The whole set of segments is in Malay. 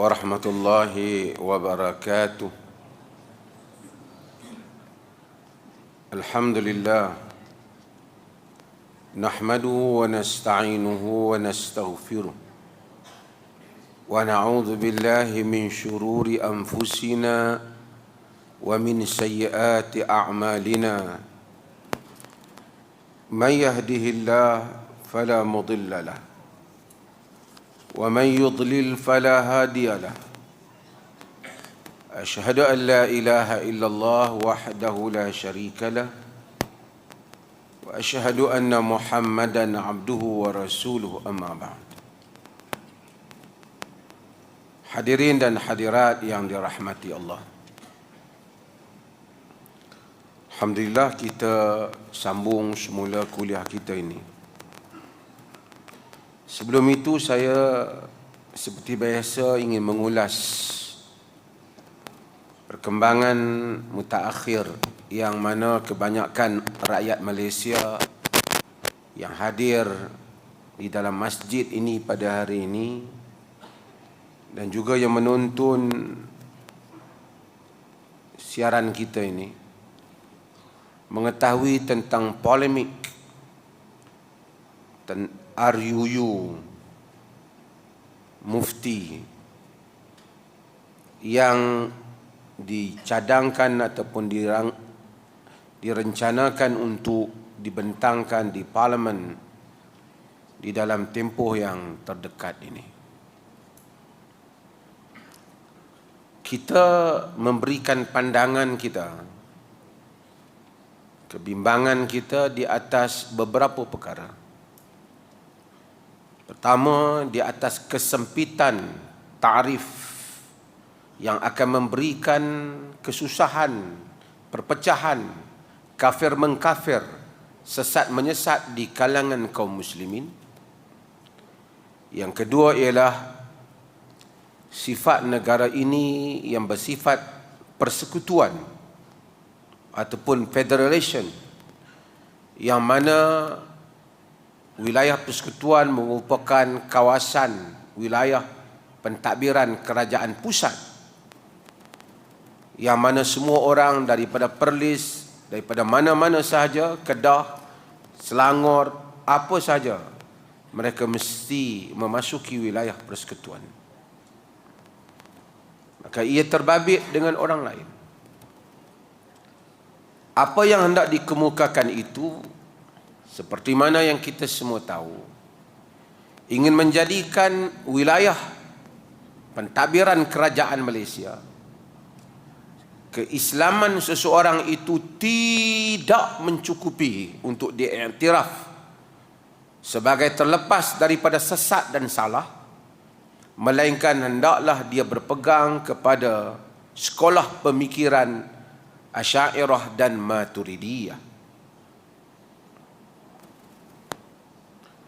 warahmatullahi wabarakatuh. Alhamdulillah, nahmaduhu wa nasta'inuhu wa nastaghfiruh wa na'udzu billahi min syururi anfusina wa min sayyiati a'malina. Man yahdihillahu fala mudilla lahu ومن يضلل فلا هادي له أشهد أن لا إله إلا الله وحده لا شريك له وأشهد أن محمدا عبده ورسوله أما بعد. Hadirin dan hadirat yang dirahmati Allah, alhamdulillah kita sambung semula kuliah kita ini. Sebelum itu saya seperti biasa ingin mengulas perkembangan mutaakhir yang mana kebanyakan rakyat Malaysia yang hadir di dalam masjid ini pada hari ini dan juga yang menonton siaran kita ini mengetahui tentang polemik RUU Mufti yang dicadangkan ataupun direncanakan untuk dibentangkan di Parlimen di dalam tempoh yang terdekat ini. Kita memberikan pandangan kita, kebimbangan kita di atas beberapa perkara. Pertama, di atas kesempitan ta'rif yang akan memberikan kesusahan, perpecahan, kafir mengkafir, sesat menyesat di kalangan kaum muslimin. Yang kedua ialah sifat negara ini yang bersifat persekutuan ataupun federation, yang mana wilayah persekutuan merupakan kawasan wilayah pentadbiran kerajaan pusat, yang mana semua orang daripada Perlis, daripada mana-mana sahaja, Kedah, Selangor, apa sahaja, mereka mesti memasuki wilayah persekutuan. Maka ia terbabit dengan orang lain. Apa yang hendak dikemukakan itu, seperti mana yang kita semua tahu, ingin menjadikan wilayah pentadbiran kerajaan Malaysia, keislaman seseorang itu tidak mencukupi untuk diiktiraf sebagai terlepas daripada sesat dan salah, melainkan hendaklah dia berpegang kepada sekolah pemikiran Asy'ariyah dan Maturidiyah.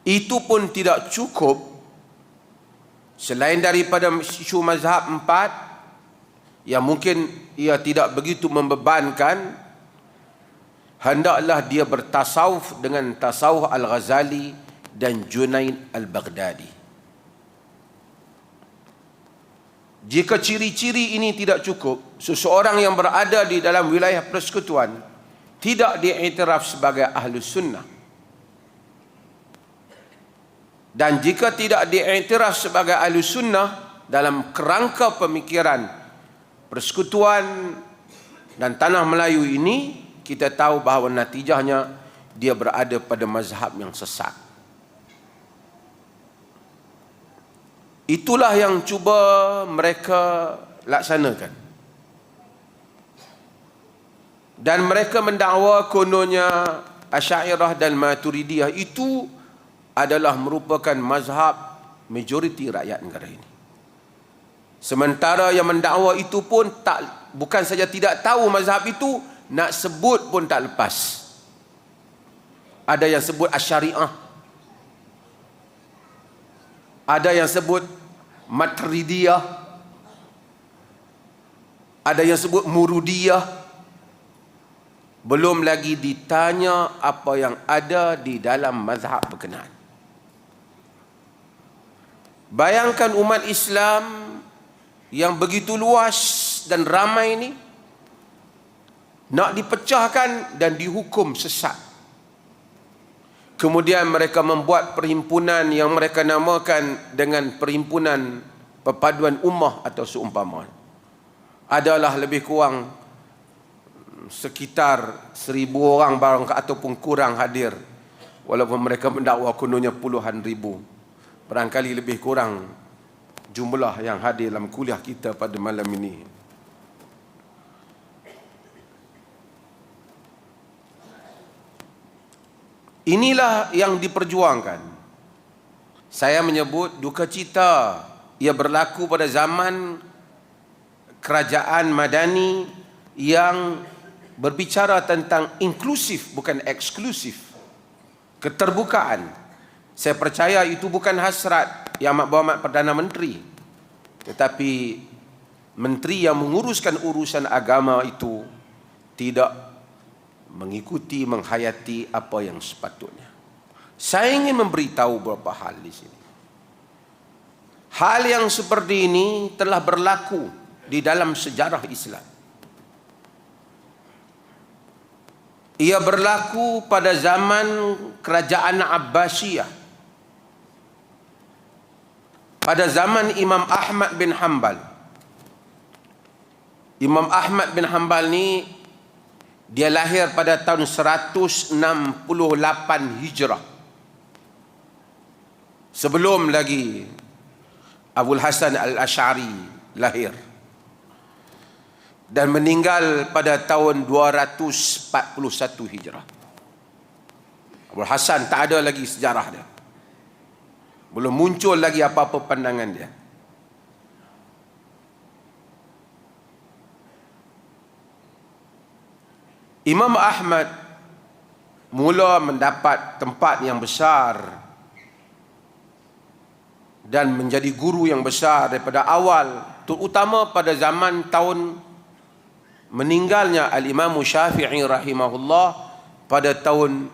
Itu pun tidak cukup. Selain daripada isu mazhab 4 yang mungkin ia tidak begitu membebankan, hendaklah dia bertasawuf dengan tasawuf Al-Ghazali dan Junaid Al-Baghdadi. Jika ciri-ciri ini tidak cukup, seseorang yang berada di dalam wilayah persekutuan tidak diiktiraf sebagai Ahlus Sunnah. Dan jika tidak diiktiraf sebagai Ahlus Sunnah dalam kerangka pemikiran persekutuan dan tanah Melayu ini, kita tahu bahawa natijahnya dia berada pada mazhab yang sesat. Itulah yang cuba mereka laksanakan. Dan mereka mendakwa kononnya Asy'ariyah dan Maturidiyah itu adalah merupakan mazhab majoriti rakyat negara ini. Sementara yang mendakwa itu pun bukan saja tidak tahu mazhab itu, nak sebut pun tak lepas. Ada yang sebut Asy'ariyah, ada yang sebut Maturidiyah, ada yang sebut Murudiyah. Belum lagi ditanya apa yang ada di dalam mazhab berkenaan. Bayangkan umat Islam yang begitu luas dan ramai ini nak dipecahkan dan dihukum sesat. Kemudian mereka membuat perhimpunan yang mereka namakan dengan Perhimpunan Perpaduan Ummah atau seumpama. Adalah lebih kurang sekitar 1,000 orang barang ataupun kurang hadir. Walaupun mereka mendakwa kononnya puluhan ribu. Barangkali lebih kurang jumlah yang hadir dalam kuliah kita pada malam ini. Inilah yang diperjuangkan. Saya menyebut duka cita ia berlaku pada zaman kerajaan Madani yang berbicara tentang inklusif bukan eksklusif. Keterbukaan. Saya percaya itu bukan hasrat Yang Amat Berhormat Perdana Menteri, tetapi menteri yang menguruskan urusan agama itu tidak mengikuti, menghayati apa yang sepatutnya. Saya ingin memberitahu beberapa hal di sini. Hal yang seperti ini telah berlaku di dalam sejarah Islam. Ia berlaku pada zaman kerajaan Abbasiyah. Pada zaman Imam Ahmad bin Hanbal. Imam Ahmad bin Hanbal ni dia lahir pada tahun 168 Hijrah. Sebelum lagi Abul Hasan Al-Asy'ari lahir. Dan meninggal pada tahun 241 Hijrah. Abul Hasan tak ada lagi sejarah dia. Belum muncul lagi apa-apa pandangan dia. Imam Ahmad mula mendapat tempat yang besar dan menjadi guru yang besar daripada awal, terutama pada zaman tahun meninggalnya Al-Imam Syafi'i rahimahullah pada tahun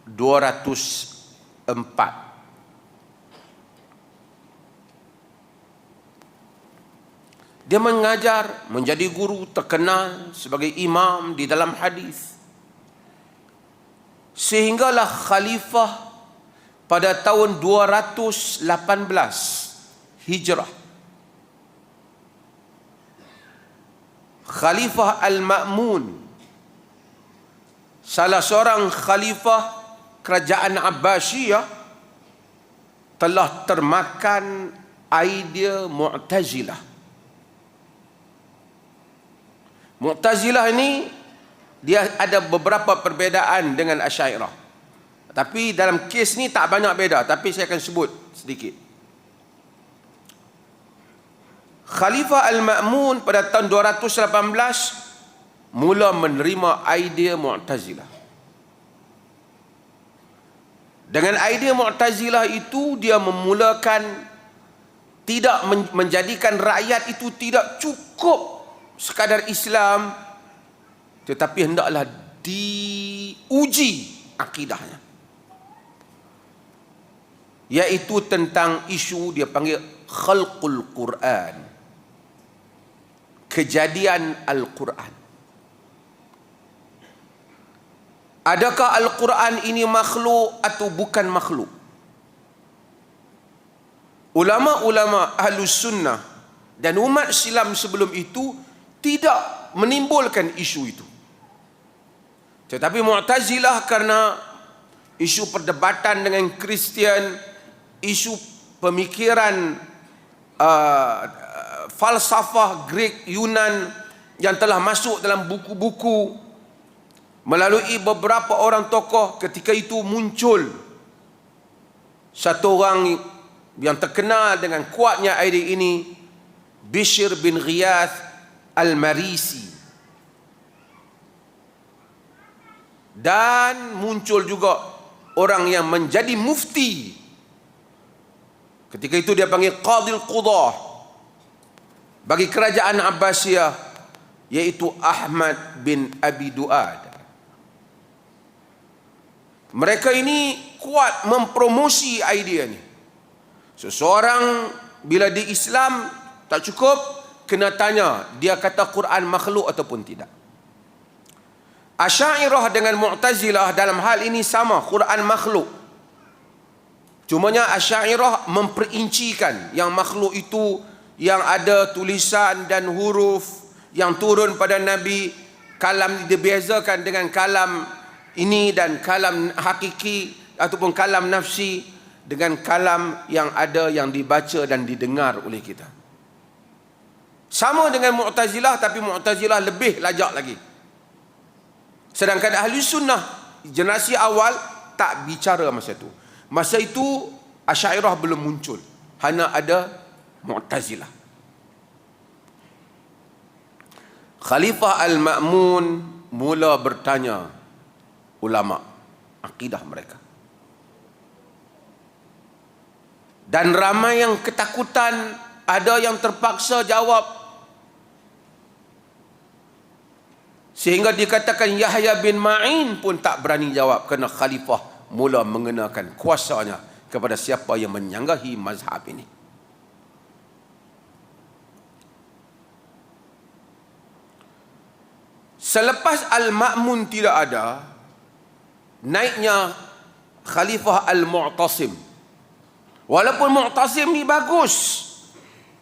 204. Dia mengajar, menjadi guru terkenal sebagai imam di dalam hadis. Sehinggalah khalifah pada tahun 218 Hijrah. Khalifah Al-Ma'mun, salah seorang khalifah kerajaan Abbasiyah, telah termakan idea Mu'tazilah. Mu'tazilah ini dia ada beberapa perbezaan dengan Asy'ariyah. Tapi dalam kes ni tak banyak beza, tapi saya akan sebut sedikit. Khalifah Al-Ma'mun pada tahun 218 mula menerima idea Mu'tazilah. Dengan idea Mu'tazilah itu dia memulakan tidak menjadikan rakyat itu tidak cukup sekadar Islam, tetapi hendaklah diuji akidahnya, iaitu tentang isu dia panggil khalqul Quran, kejadian Al-Quran. Adakah Al-Quran ini makhluk atau bukan makhluk? Ulama-ulama Ahlus Sunnah dan umat Islam sebelum itu tidak menimbulkan isu itu. Tetapi Mu'tazilah karena isu perdebatan dengan Kristian, isu pemikiran falsafah Greek Yunan yang telah masuk dalam buku-buku melalui beberapa orang tokoh, ketika itu muncul satu orang yang terkenal dengan kuatnya idea ini, Bishr bin Ghiyath Al-Marisi. Dan muncul juga orang yang menjadi mufti. Ketika itu dia panggil Qadil Qudah bagi kerajaan Abbasiyah, yaitu Ahmad bin Abi Duad. Mereka ini kuat mempromosi idea ini. Seseorang bila di Islam tak cukup, kena tanya, dia kata Quran makhluk ataupun tidak. Asy'ariyah dengan Mu'tazilah dalam hal ini sama, Quran makhluk. Cumanya Asy'ariyah memperincikan yang makhluk itu yang ada tulisan dan huruf yang turun pada Nabi, kalam dibezakan dengan kalam ini dan kalam hakiki ataupun kalam nafsi dengan kalam yang ada yang dibaca dan didengar oleh kita. Sama dengan Mu'tazilah, tapi Mu'tazilah lebih lajak lagi. Sedangkan Ahli Sunnah generasi awal tak bicara masa itu. Masa itu Asy'ariyah belum muncul, hanya ada Mu'tazilah. Khalifah Al-Ma'mun mula bertanya ulama akidah mereka. Dan ramai yang ketakutan, ada yang terpaksa jawab. Sehingga dikatakan Yahya bin Ma'in pun tak berani jawab kerana khalifah mula mengenakan kuasanya kepada siapa yang menyanggahi mazhab ini. Selepas Al-Ma'mun tidak ada, naiknya Khalifah Al-Mu'tasim. Walaupun Mu'tasim ni bagus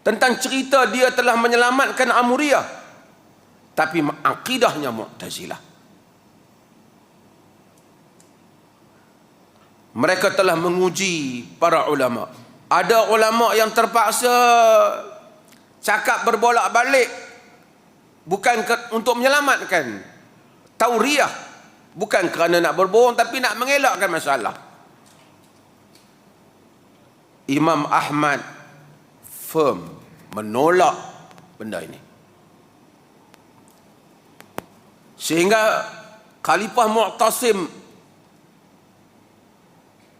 tentang cerita dia telah menyelamatkan Amuriyah, tapi akidahnya Mu'tazilah. Mereka telah menguji para ulama. Ada ulama yang terpaksa cakap berbolak-balik, bukan untuk menyelamatkan tauriah, bukan kerana nak berbohong, tapi nak mengelakkan masalah. Imam Ahmad firm menolak benda ini, sehingga Khalifah Mu'tasim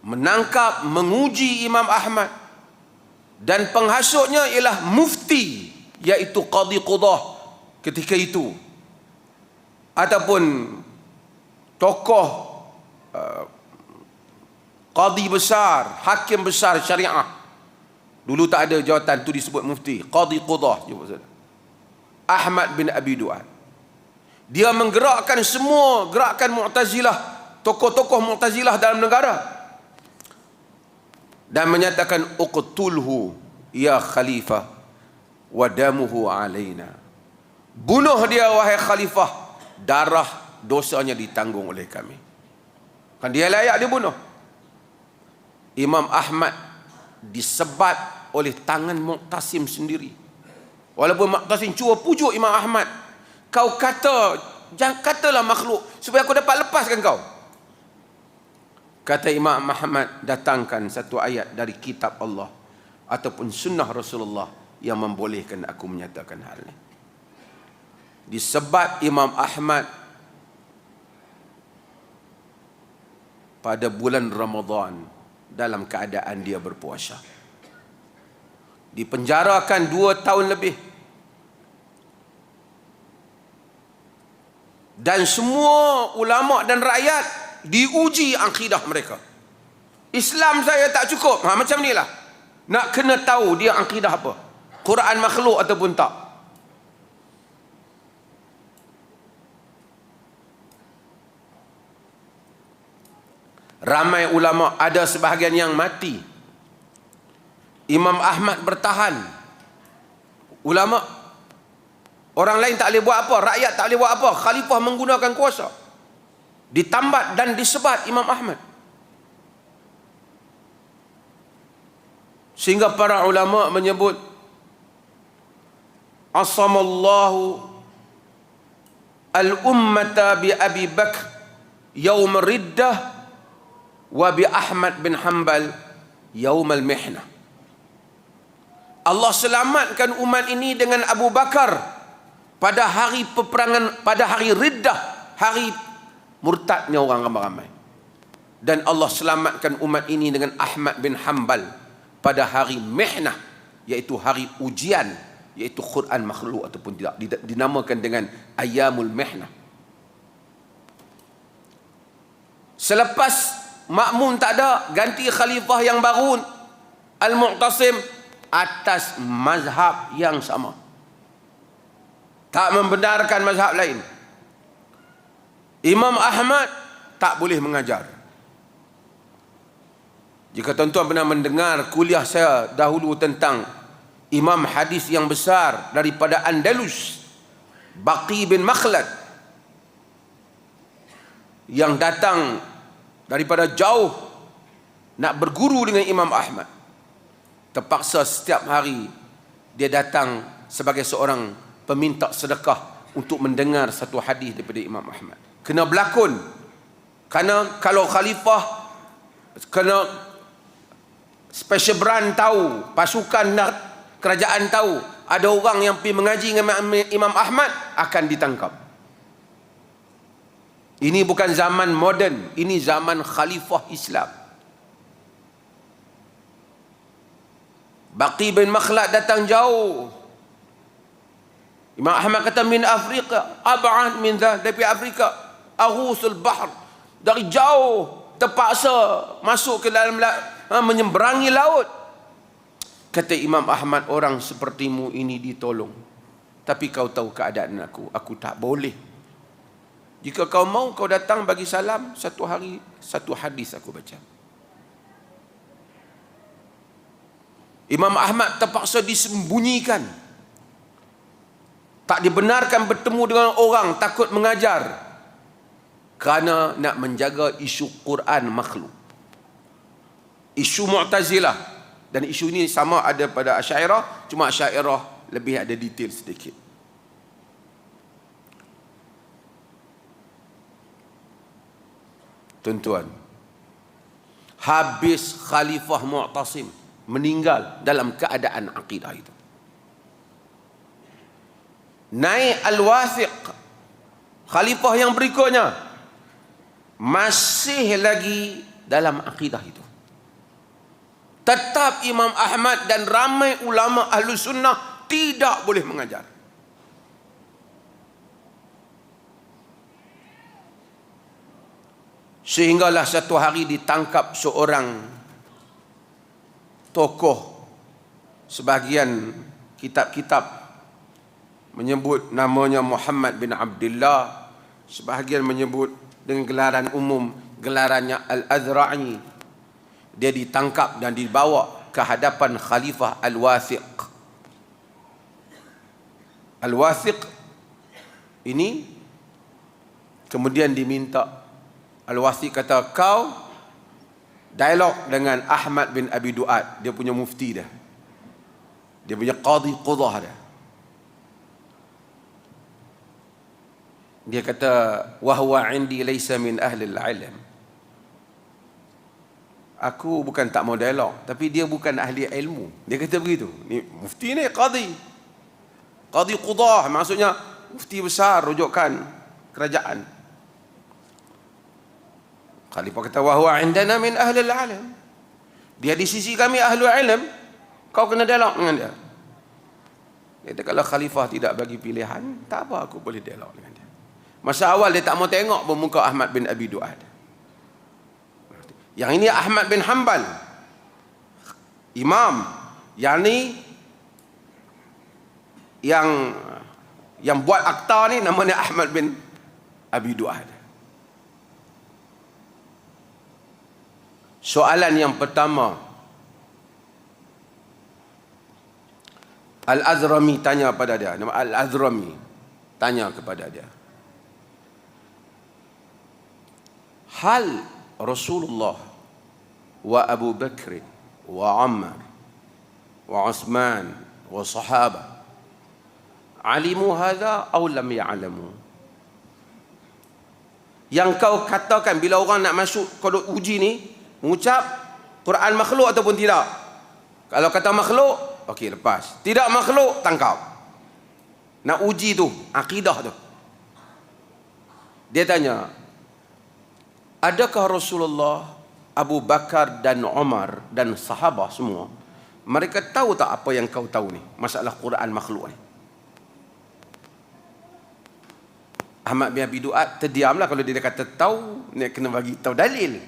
menangkap, menguji Imam Ahmad, dan penghasutnya ialah mufti, iaitu Qadhi Qudah ketika itu, ataupun tokoh qadi besar, hakim besar syariah. Dulu tak ada jawatan tu disebut mufti, Qadhi Qudah, Ahmad bin Abi Du'ad. Dia menggerakkan semua gerakan Mu'tazilah, tokoh-tokoh Mu'tazilah dalam negara, dan menyatakan uqtulhu ya khalifah wa damuhu alaina. Bunuh dia wahai khalifah, darah dosanya ditanggung oleh kami. Kan dia layak dibunuh. Imam Ahmad disebat oleh tangan Mu'tasim sendiri. Walaupun Mu'tasim cuba pujuk Imam Ahmad, kau kata, jangan katalah makhluk supaya aku dapat lepaskan kau. Kata Imam Ahmad, datangkan satu ayat dari kitab Allah ataupun sunnah Rasulullah yang membolehkan aku menyatakan hal ini. Disebat Imam Ahmad pada bulan Ramadan dalam keadaan dia berpuasa. Dipenjarakan 2 tahun lebih. Dan semua ulama dan rakyat diuji akidah mereka. Islam saya tak cukup, macam ni lah. Nak kena tahu dia akidah apa, Quran makhluk ataupun tak. Ramai ulama, ada sebahagian yang mati. Imam Ahmad bertahan. Ulama, orang lain tak boleh buat apa, rakyat tak boleh buat apa, khalifah menggunakan kuasa. Ditambat dan disebat Imam Ahmad. Sehingga para ulama menyebut asamallahu al-ummata bi Abi Bakr yaum riddah wa bi Ahmad bin Hanbal yaum al-mihnah. Allah selamatkan umat ini dengan Abu Bakar pada hari peperangan, pada hari riddah, hari murtadnya orang ramai-ramai. Dan Allah selamatkan umat ini dengan Ahmad bin Hanbal pada hari mihnah, iaitu hari ujian, iaitu Quran makhluk ataupun tidak, dinamakan dengan Ayyamul Mihnah. Selepas Ma'mun tak ada, ganti khalifah yang baru Al-Mu'tasim atas mazhab yang sama. tak membenarkan mazhab lain. Imam Ahmad tak boleh mengajar. Jika tuan-tuan pernah mendengar kuliah saya dahulu tentang imam hadis yang besar daripada Andalus, Baqi bin Makhlad, yang datang daripada jauh nak berguru dengan Imam Ahmad, terpaksa setiap hari dia datang sebagai seorang peminta sedekah untuk mendengar satu hadis daripada Imam Ahmad. Kena berlakon, kerana kalau khalifah kena special brand tahu, pasukan kerajaan tahu ada orang yang pergi mengaji dengan Imam Ahmad, akan ditangkap. Ini bukan zaman moden, ini zaman khalifah Islam. Baqi bin Makhlad datang jauh. Imam Ahmad kata min Afrika, ab'ad min dhah, dari Afrika, aghusul bahr, dari jauh terpaksa masuk ke dalam menyeberangi laut. Kata Imam Ahmad, orang sepertimu ini ditolong, tapi kau tahu keadaan aku tak boleh. Jika kau mau, kau datang bagi salam, satu hari satu hadis aku baca. Imam Ahmad terpaksa disembunyikan, tak dibenarkan bertemu dengan orang, takut mengajar, kerana nak menjaga isu Quran makhluk, isu Mu'tazilah. Dan isu ini sama ada pada Asy'ariyah, cuma Asy'ariyah lebih ada detail sedikit. Tuan-tuan, habis Khalifah Mu'tasim meninggal dalam keadaan akidah itu. Naik Al-Wathiq, Khalifah yang berikutnya, masih lagi dalam akidah itu. Tetap Imam Ahmad dan ramai ulama ahlu sunnah tidak boleh mengajar. Sehinggalah satu hari ditangkap seorang tokoh. Sebahagian kitab-kitab menyebut namanya Muhammad bin Abdullah, sebahagian menyebut dengan gelaran umum, gelarannya Al-Azra'i. Dia ditangkap dan dibawa ke hadapan Khalifah Al-Wathiq. Al-Wathiq ini kemudian diminta, Al-Wathiq kata, kau dialog dengan Ahmad bin Abi Du'ad, dia punya mufti dah, dia punya qadhi qudah dah. Dia kata, wahwa indi laysa min ahli al-ilm. Aku bukan tak mau dialog, tapi dia bukan ahli ilmu. Dia kata begitu. Ni mufti ni qadhi qudah, maksudnya mufti besar rujukan kerajaan. Khalifah kata, wahwa indana min ahli al-ilm. Dia di sisi kami ahli ilm, kau kena dialog dengan dia. Dia kata, kalau khalifah tidak bagi pilihan, tak apa, aku boleh dialog dengan dia. Masa awal dia tak mau tengok bermuka Ahmad bin Abi Du'ad. Yang ini Ahmad bin Hanbal, imam. Yang ni yang buat akta ni namanya Ahmad bin Abi Du'ad. Soalan yang pertama, Al-Azrami tanya kepada dia, nama Al-Azrami tanya kepada dia, hal Rasulullah wa Abu Bakr wa Umar wa Uthman wa sahabah alimu hadha atau lam ya'lamu? Yang kau katakan bila orang nak masuk kodok uji ni, mengucap Quran makhluk ataupun tidak? Kalau kata makhluk, okey, lepas. Tidak makhluk, tangkap. Nak uji tu, akidah tu. Dia tanya, adakah Rasulullah, Abu Bakar dan Umar dan sahabat semua, mereka tahu tak apa yang kau tahu ni, masalah Quran makhluk ni? Ahmad bin Abi Du'ad terdiamlah. Kalau dia kata tahu, dia kena bagi tahu dalil.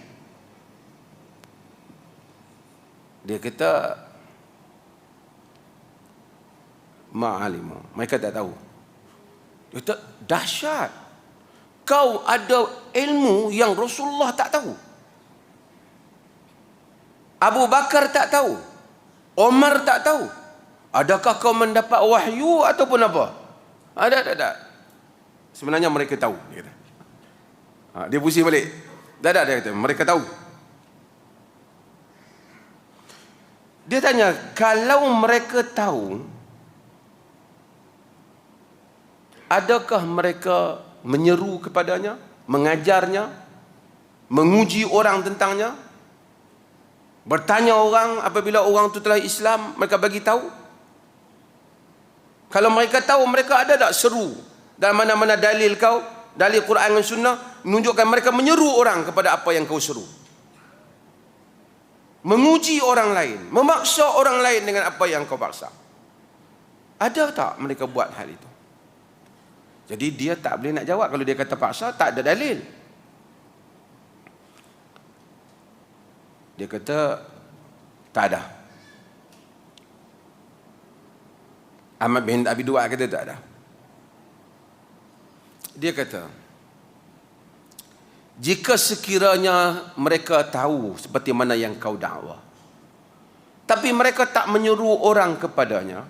Dia kata, ma'alimu, mereka tak tahu. Dia kata, dahsyat. Kau ada ilmu yang Rasulullah tak tahu. Abu Bakar tak tahu. Omar tak tahu. Adakah kau mendapat wahyu ataupun apa? Tak. Sebenarnya mereka tahu. Dia kata. Dia pusing balik. Dia kata, mereka tahu. Dia tanya, kalau mereka tahu, adakah mereka menyeru kepadanya, mengajarnya, menguji orang tentangnya, bertanya orang apabila orang itu telah Islam, mereka bagi tahu? Kalau mereka tahu, mereka ada tak seru dalam mana-mana dalil kau, dalil Quran dan Sunnah, menunjukkan mereka menyeru orang kepada apa yang kau seru, menguji orang lain, memaksa orang lain dengan apa yang kau paksa. Ada tak mereka buat hal itu? Jadi dia tak boleh nak jawab. Kalau dia kata paksa, tak ada dalil. Dia kata tak ada. Ahmad bin Abi Duat kata tak ada. Dia kata, jika sekiranya mereka tahu seperti mana yang kau dakwa, tapi mereka tak menyuruh orang kepadanya,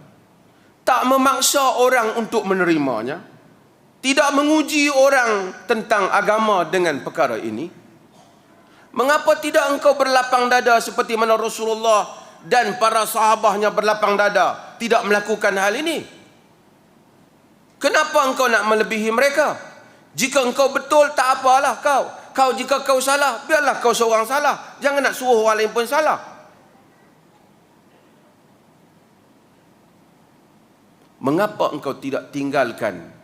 tak memaksa orang untuk menerimanya, tidak menguji orang tentang agama dengan perkara ini, mengapa tidak engkau berlapang dada seperti mana Rasulullah dan para sahabatnya berlapang dada, tidak melakukan hal ini? Kenapa engkau nak melebihi mereka? Jika engkau betul, tak apalah kau. Jika kau salah, biarlah kau seorang salah. Jangan nak suruh orang lain pun salah. Mengapa engkau tidak tinggalkan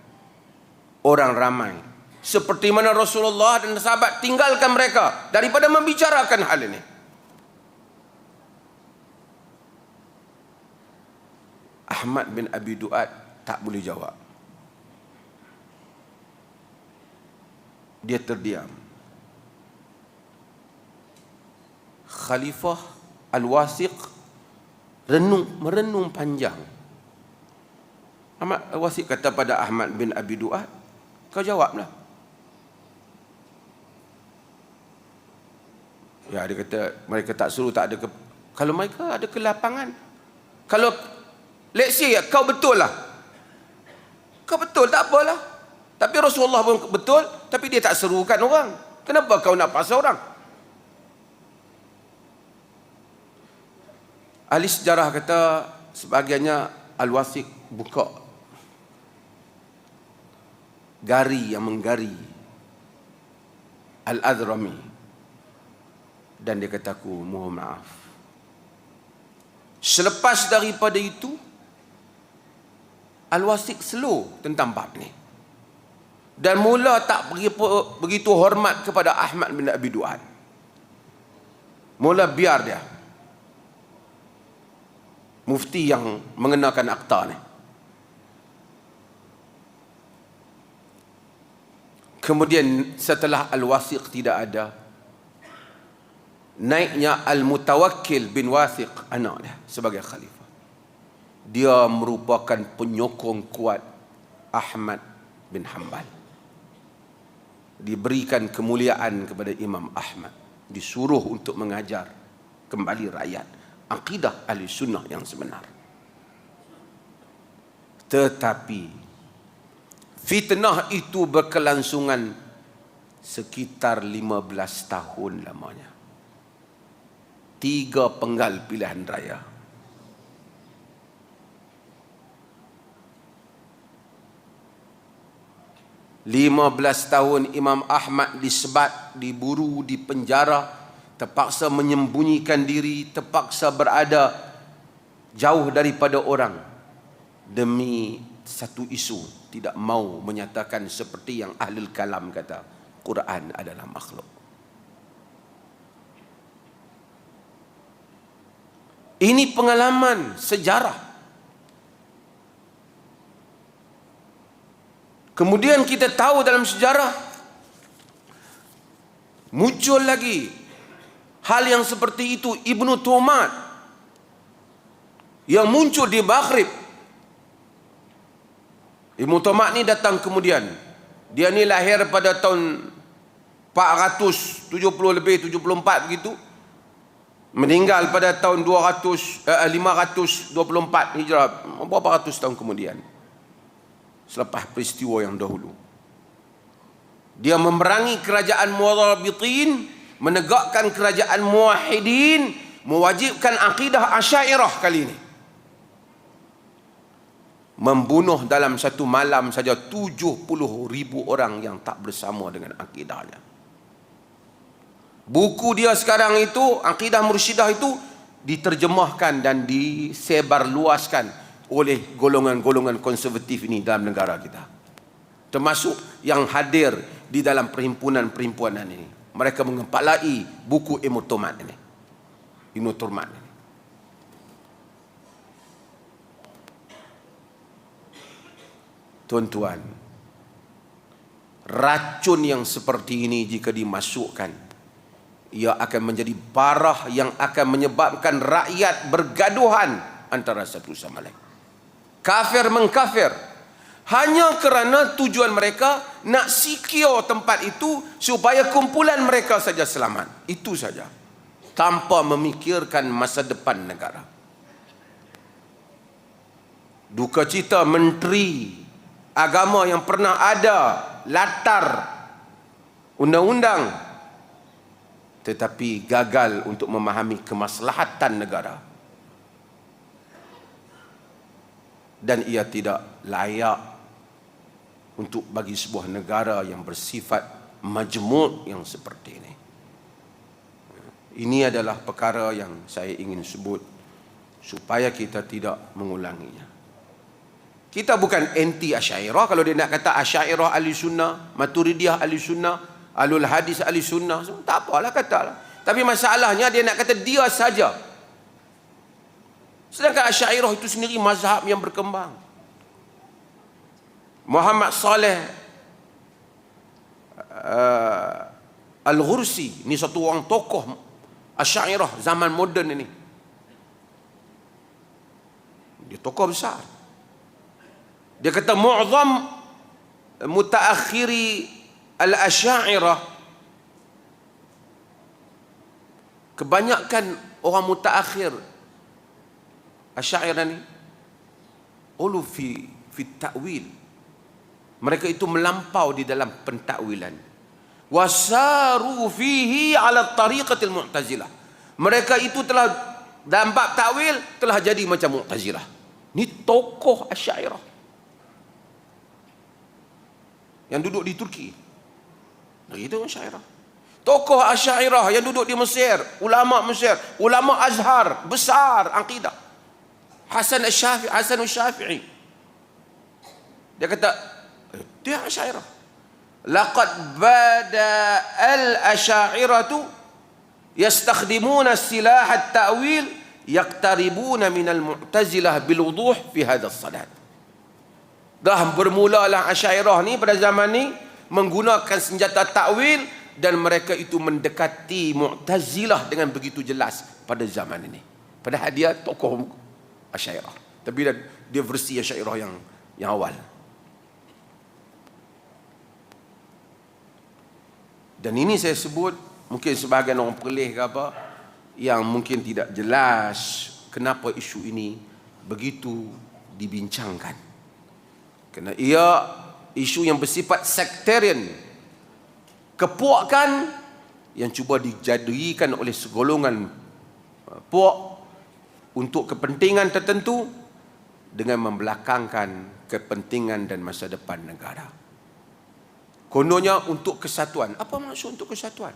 orang ramai seperti mana Rasulullah dan sahabat tinggalkan mereka daripada membicarakan hal ini? Ahmad bin Abi Duat tak boleh jawab. Dia terdiam. Khalifah Al-Wasiq merenung panjang. Ahmad Al-Wasiq kata pada Ahmad bin Abi Duat, kau jawablah. Ya, dia kata mereka tak suruh, tak ada kalau mereka ada kelapangan. Kalau let's say kau betul lah. Kau betul, tak apalah. Tapi Rasulullah pun betul, tapi dia tak serukan orang. Kenapa kau nak paksa orang? Ahli sejarah kata sebahagiannya Al-Wasiq buka gari yang menggari Al-Adrami, dan dia kata, aku mohon maaf. Selepas daripada itu, Al-Wasiq slow tentang bab ni, dan mula tak begitu hormat kepada Ahmad bin Abi Duat. Mula biar dia, mufti yang mengenakan akta ni. Kemudian setelah Al-Wasiq tidak ada, naiknya Al-Mutawakkil bin Wasiq, anak dia, sebagai khalifah. Dia merupakan penyokong kuat Ahmad bin Hanbal. Diberikan kemuliaan kepada Imam Ahmad, disuruh untuk mengajar kembali rakyat akidah ahli sunnah yang sebenar. Tetapi fitnah itu berkelangsungan sekitar 15 tahun lamanya. 3 penggal pilihan raya. Lima belas tahun Imam Ahmad disebat, diburu, dipenjara, terpaksa menyembunyikan diri, terpaksa berada jauh daripada orang demi satu isu, tidak mau menyatakan seperti yang Ahlul Kalam kata, Quran adalah makhluk. Ini pengalaman sejarah. Kemudian kita tahu dalam sejarah muncul lagi hal yang seperti itu. Ibnu Tumat yang muncul di Maghrib, Ibnu Tomak ni datang kemudian. Dia ni lahir pada tahun 470 lebih, 74 begitu. Meninggal pada tahun 524 Hijrah, beberapa ratus tahun kemudian, selepas peristiwa yang dahulu. Dia memerangi kerajaan Murabitin, menegakkan kerajaan Muwahhidin, mewajibkan akidah Asy'ariyah kali ini. Membunuh dalam satu malam saja 70,000 orang yang tak bersama dengan akidahnya. Buku dia sekarang itu, Akidah Mursyidah itu, diterjemahkan dan disebarluaskan oleh golongan-golongan konservatif ini dalam negara kita. Termasuk yang hadir di dalam perhimpunan-perhimpunan ini. Mereka mengepalai buku Ibnu Tomak ini. Ibnu Tomak ini. Tuan-tuan, racun yang seperti ini jika dimasukkan, ia akan menjadi parah yang akan menyebabkan rakyat bergaduhan antara satu sama lain. Kafir mengkafir hanya kerana tujuan mereka nak secure tempat itu supaya kumpulan mereka saja selamat. Itu saja, tanpa memikirkan masa depan negara. Duka cita menteri agama yang pernah ada latar undang-undang tetapi gagal untuk memahami kemaslahatan negara, dan ia tidak layak untuk bagi sebuah negara yang bersifat majmuk yang seperti ini. Ini adalah perkara yang saya ingin sebut supaya kita tidak mengulanginya. Kita bukan anti Asy'ariyah. Kalau dia nak kata Asy'ariyah ahli sunnah, Maturidiyah ahli sunnah, Ahlul Hadis ahli sunnah, tak apalah katalah. Tapi masalahnya dia nak kata dia saja. Sedangkan Asy'ariyah itu sendiri mazhab yang berkembang. Muhammad Saleh Al-Ghursi ni satu orang tokoh Asy'ariyah zaman moden ini. Dia tokoh besar. Dia kata mu'zam mutaakhiri al-Asy'ariyah, kebanyakan orang mutaakhir Asy'ariyah ni ulu fi ta'wil. Mereka itu melampau di dalam pentakwilan. Wasaru fihi ala tariqatil Mu'tazilah. Mereka itu telah dalam bab takwil telah jadi macam Mu'tazilah. Ni tokoh Asy'ariyah yang duduk di Turki. Itu Asy'ariyah. Tokoh Asy'ariyah yang duduk di Mesir, ulama Azhar besar akidah. Hasan Asy-Syafi'i. Dia kata dia Asy'ariyah. Laqad bada al-Asy'ariyatu yastakhdimuna silah at-ta'wil yaqtaribuna min al-Mu'tazilah bil-wuduh fi hadha as-salat. Dah bermulalah Asy'ariyah ni pada zaman ni menggunakan senjata takwil dan mereka itu mendekati Mu'tazilah dengan begitu jelas pada zaman ini. Padahal dia tokoh Asy'ariyah, tapi dia versi Asy'ariyah yang awal. Dan ini saya sebut mungkin sebahagian orang perleh ke apa yang mungkin tidak jelas kenapa isu ini begitu dibincangkan. Kerana ia isu yang bersifat sektarian, kepuakan yang cuba dijadikan oleh segolongan puak untuk kepentingan tertentu dengan membelakangkan kepentingan dan masa depan negara. Kononnya untuk kesatuan. Apa maksud untuk kesatuan?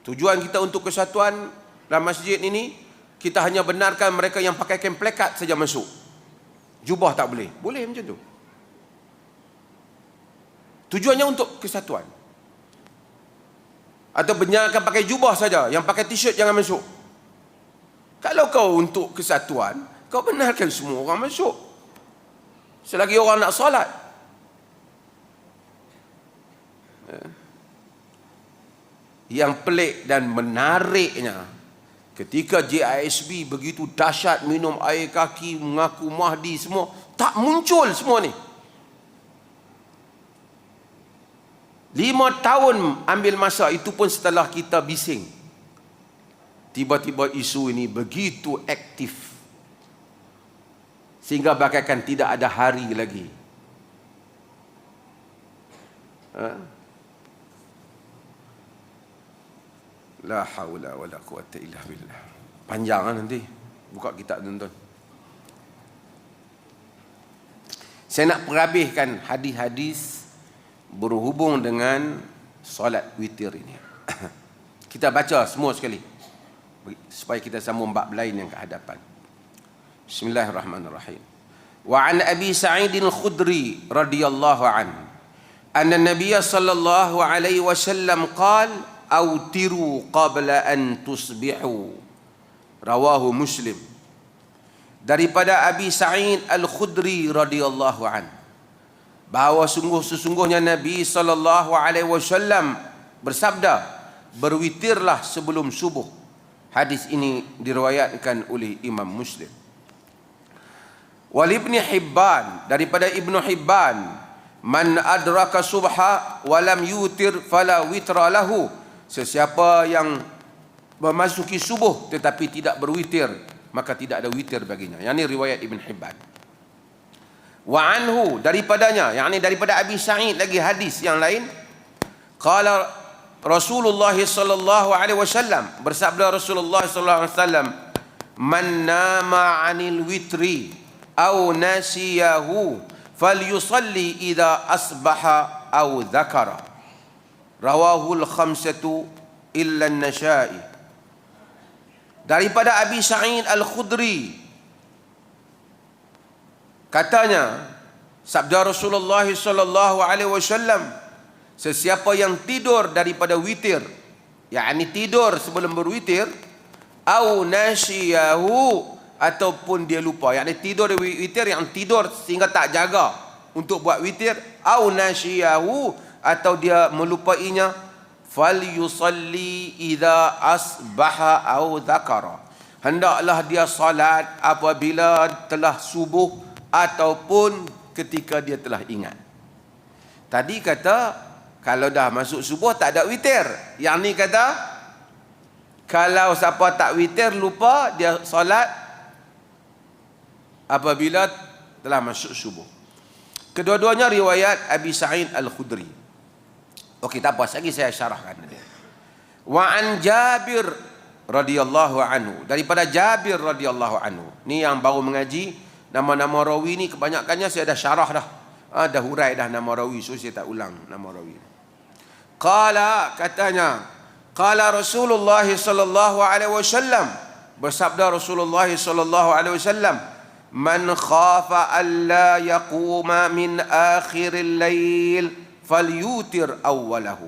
Tujuan kita untuk kesatuan dalam masjid ini, kita hanya benarkan mereka yang pakai kain plekat saja masuk. Jubah tak boleh. Boleh macam tu. Tujuannya untuk kesatuan. Atau benarkan pakai jubah saja, yang pakai t-shirt jangan masuk. Kalau kau untuk kesatuan, kau benarkan semua orang masuk. Selagi orang nak solat. Yang pelik dan menariknya, ketika JISB begitu dahsyat minum air kaki, mengaku Mahdi semua, Tak muncul semua ni. 5 tahun ambil masa, itu pun setelah kita bising. Tiba-tiba isu ini begitu aktif, sehingga bagaikan tidak ada hari lagi. La haula wala quwata illa billah. Panjang nanti. Buka kitab tuan-tuan. Saya nak perhabiskan hadis-hadis berhubung dengan solat witir ini. Kita baca semua sekali supaya kita sambung bab lain yang ke hadapan. Bismillahirrahmanirrahim. Wa an Abi Sa'id al-Khudri radhiyallahu anhu anna Nabiy sallallahu alaihi wasallam qala autiru qabla an tusbihu. Rawahu Muslim. Daripada Abi Sa'id al-Khudri radhiyallahu anhu, bahawa sesungguhnya Nabi sallallahu alaihi wasallam bersabda, berwitirlah sebelum subuh. Hadis ini diriwayatkan oleh Imam Muslim. Wal Ibn Hibban, daripada Ibnu Hibban, man adraka subha wa lam yutir fala witra lahu. Sesiapa yang memasuki subuh tetapi tidak berwitir, maka tidak ada witir baginya. Yang ini riwayat Ibn Hibban. Wa anhu, daripadanya, yakni daripada Abi Sa'id lagi hadis yang lain, qala Rasulullah sallallahu alaihi wasallam, bersabda Rasulullah sallallahu alaihi wasallam, man nama 'anil witri aw nasiyahu falyusalli idza asbaha aw dzakara. Rawahu al-khamsatu illa an-Nasa'i. Daripada Abi Sa'id al-Khudri, katanya, sabda Rasulullah sallallahu alaihi wasallam, sesiapa yang tidur daripada witir, yakni tidur sebelum berwitir, au nasiyahu, ataupun dia lupa, yakni tidur dari witir yang tidur sehingga tak jaga untuk buat witir, au nasiyahu, atau dia melupainya, falyusalli idza asbaha au dzakara. Hendaklah dia salat apabila telah subuh ataupun ketika dia telah ingat. Tadi kata kalau dah masuk subuh tak ada witir. Yang ni kata kalau siapa tak witir lupa, dia salat apabila telah masuk subuh. Kedua-duanya riwayat Abi Sa'id al-Khudri. Okey, tak apa, lagi saya syarahkan dia. Wa an Jabir radhiyallahu anhu, daripada Jabir radhiyallahu anhu. Ni yang baru mengaji, nama-nama rawi ni kebanyakannya saya dah syarah dah. Dah hurai dah nama rawi, so saya tak ulang nama rawi. Qala, katanya, qala Rasulullah sallallahu alaihi wasallam, bersabda Rasulullah sallallahu alaihi wasallam, man khafa alla yaquma min akhiril lail falyutir awwalahu.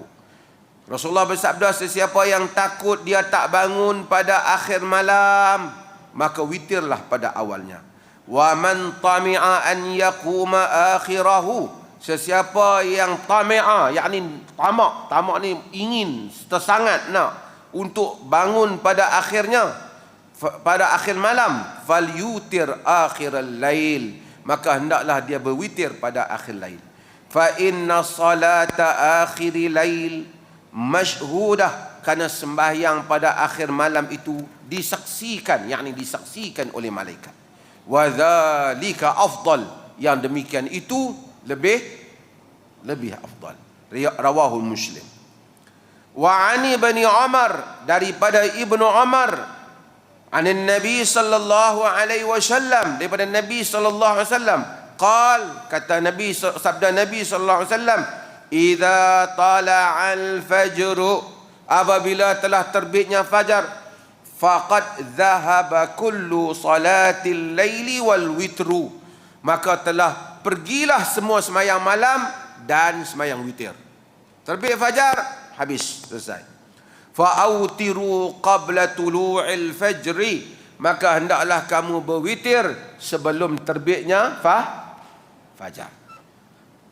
Rasulullah bersabda, sesiapa yang takut dia tak bangun pada akhir malam, maka witirlah pada awalnya. Wa man tami'a an yaquma akhirahu, sesiapa yang tami'a, yakni tamak ni ingin, tersangat nak untuk bangun pada akhirnya, pada akhir malam, falyutir akhiral lail, maka hendaklah dia berwitir pada akhir lail. Fa inna salata akhiri lail masyhudah, kerana sembahyang pada akhir malam itu disaksikan, yakni disaksikan oleh malaikat. Wa dzalika afdal, yang demikian itu lebih afdal. Rawahu Muslim. Wa ani Ibni Umar, daripada Ibnu Umar, anin Nabi sallallahu alaihi wasallam, daripada Nabi sallallahu alaihi wasallam, qal, kata Nabi, sabda Nabi sallallahu alaihi wasallam, idza tala'al fajru, apabila telah terbitnya fajar, faqad dhahaba kullu salatil laili wal witru, maka telah pergilah semua sembahyang malam dan sembahyang witir. Terbit fajar, habis, selesai. Fa'autiru qabla tulu'il fajri, maka hendaklah kamu berwitir sebelum terbitnya fajar.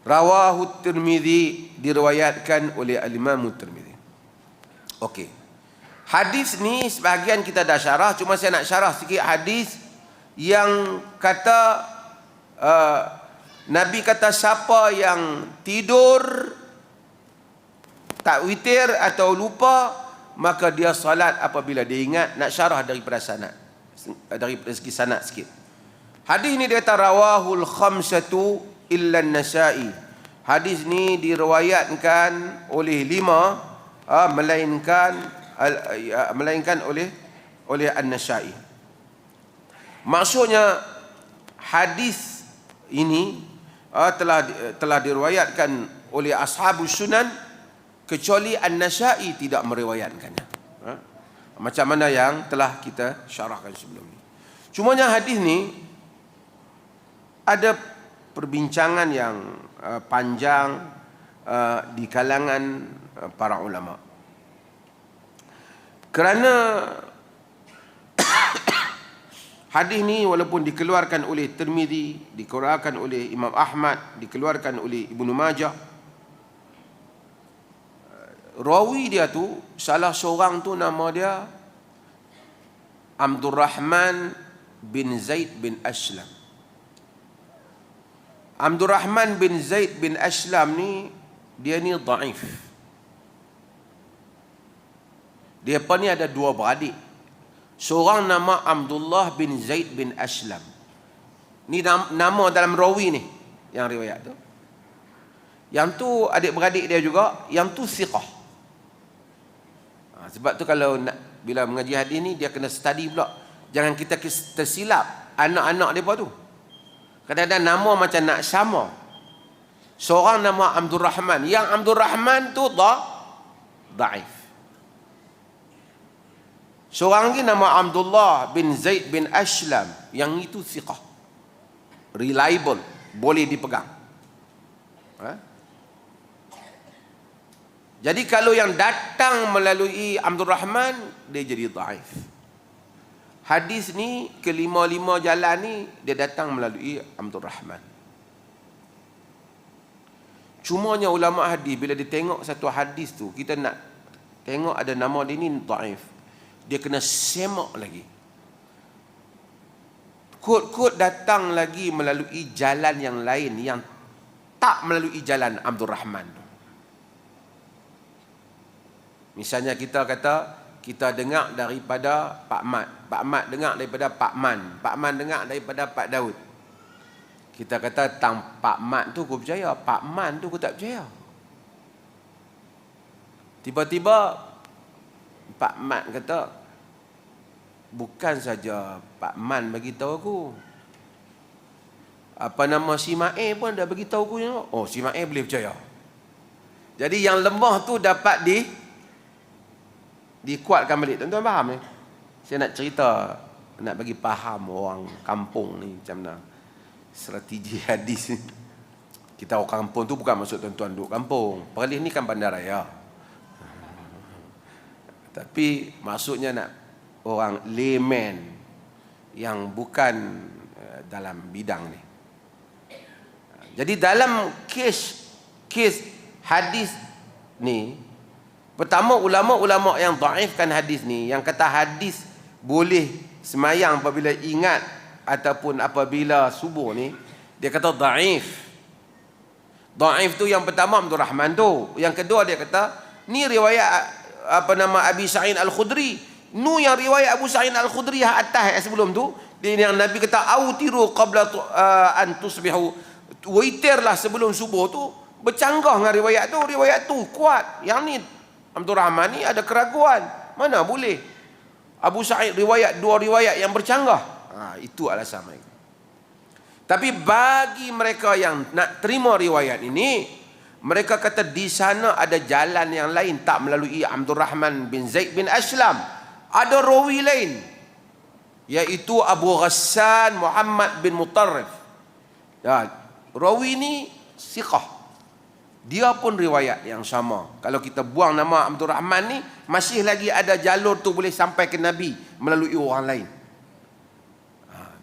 Rawahu Tirmizi, diriwayatkan oleh al-Imam Tirmizi. Okey. Hadis ni sebahagian kita dah syarah, cuma saya nak syarah sikit hadis yang kata Nabi kata siapa yang tidur tak witir atau lupa, maka dia salat apabila dia ingat. Nak syarah daripada sanad, dari segi sanad sikit. Hadis ni dia kata rawahul khamsatu illa an-Nasa'i. Hadis ni diriwayatkan oleh 5 melainkan oleh An-Nasa'i. Maksudnya hadis ini telah diriwayatkan oleh ashabus sunan, kecuali An-Nasa'i tidak meriwayatkannya. Macam mana yang telah kita syarahkan sebelum ini. Cumanya hadis ni ada perbincangan yang panjang di kalangan para ulama. Kerana hadis ni walaupun dikeluarkan oleh Tirmizi, dikeluarkan oleh Imam Ahmad, dikeluarkan oleh Ibnu Majah, rawi dia tu, salah seorang tu nama dia Abdul Rahman bin Zaid bin Aslam. Abdul Rahman bin Zaid bin Aslam ni, dia ni dhaif. Dia ni ada 2 beradik. Seorang nama Abdullah bin Zaid bin Aslam. Ni nama dalam rawi ni yang riwayat tu. Yang tu adik-beradik dia juga, yang tu thiqah. Sebab tu kalau nak, bila mengaji hadis ni dia kena study pula. Jangan kita tersilap anak-anak depa tu. Kadang-kadang nama macam nak sama. Seorang nama Abdul Rahman, yang Abdul Rahman tu dhaif. Seorang lagi nama Abdullah bin Zaid bin Aslam, yang itu thiqah, reliable, boleh dipegang. Jadi kalau yang datang melalui Abdul Rahman, dia jadi dhaif. Hadis ni kelima-lima jalan ni dia datang melalui Abdul Rahman. Cumanya ulama hadis bila dia tengok satu hadis tu, kita nak tengok ada nama dia ni dhaif, dia kena semak lagi. Kod-kod datang lagi melalui jalan yang lain yang tak melalui jalan Abdul Rahman tu. Misalnya kita kata kita dengar daripada Pak Mat, Pak Mat dengar daripada Pak Man, Pak Man dengar daripada Pak Daud. Kita kata tentang Pak Mat tu aku percaya, Pak Man tu aku tak percaya. Tiba-tiba Pak Mat kata, bukan saja Pak Man bagi tahu aku, apa nama si Mae pun dah bagi tahu aku. Oh, si Mae boleh percaya. Jadi yang lemah tu dapat dikuatkan balik. Tuan-tuan faham ni? Saya nak cerita, nak bagi faham orang kampung ni macam mana strategi hadis ni. Kita orang kampung tu bukan maksud tuan-tuan duduk kampung. Perlis ni kan bandaraya. Tapi maksudnya nak orang layman yang bukan dalam bidang ni. Jadi dalam kes hadis ni, pertama ulama-ulama yang dhaifkan hadis ni, yang kata hadis boleh semayang apabila ingat ataupun apabila subuh ni, dia kata dhaif. Dhaif tu yang pertama Abdul Rahman tu. Yang kedua dia kata ni riwayat Abi Sa'id Al-Khudri. Nu yang riwayat Abu Sa'id Al-Khudri atas sebelum tu, dia yang Nabi kata autiru qabla an tusbihu, witirlah sebelum subuh tu, bercanggah dengan riwayat tu kuat. Yang ni Abdul Rahman ni ada keraguan. Mana boleh Abu Sa'id riwayat 2 riwayat yang bercanggah. Itu alasan mereka. Tapi bagi mereka yang nak terima riwayat ini, mereka kata di sana ada jalan yang lain, tak melalui Abdul Rahman bin Zaid bin Aslam. Ada rawi lain, iaitu Abu Ghassan Muhammad bin Mutarrif. Rawi ni siqah. Dia pun riwayat yang sama. Kalau kita buang nama Abdul Rahman ni, masih lagi ada jalur tu boleh sampai ke Nabi melalui orang lain.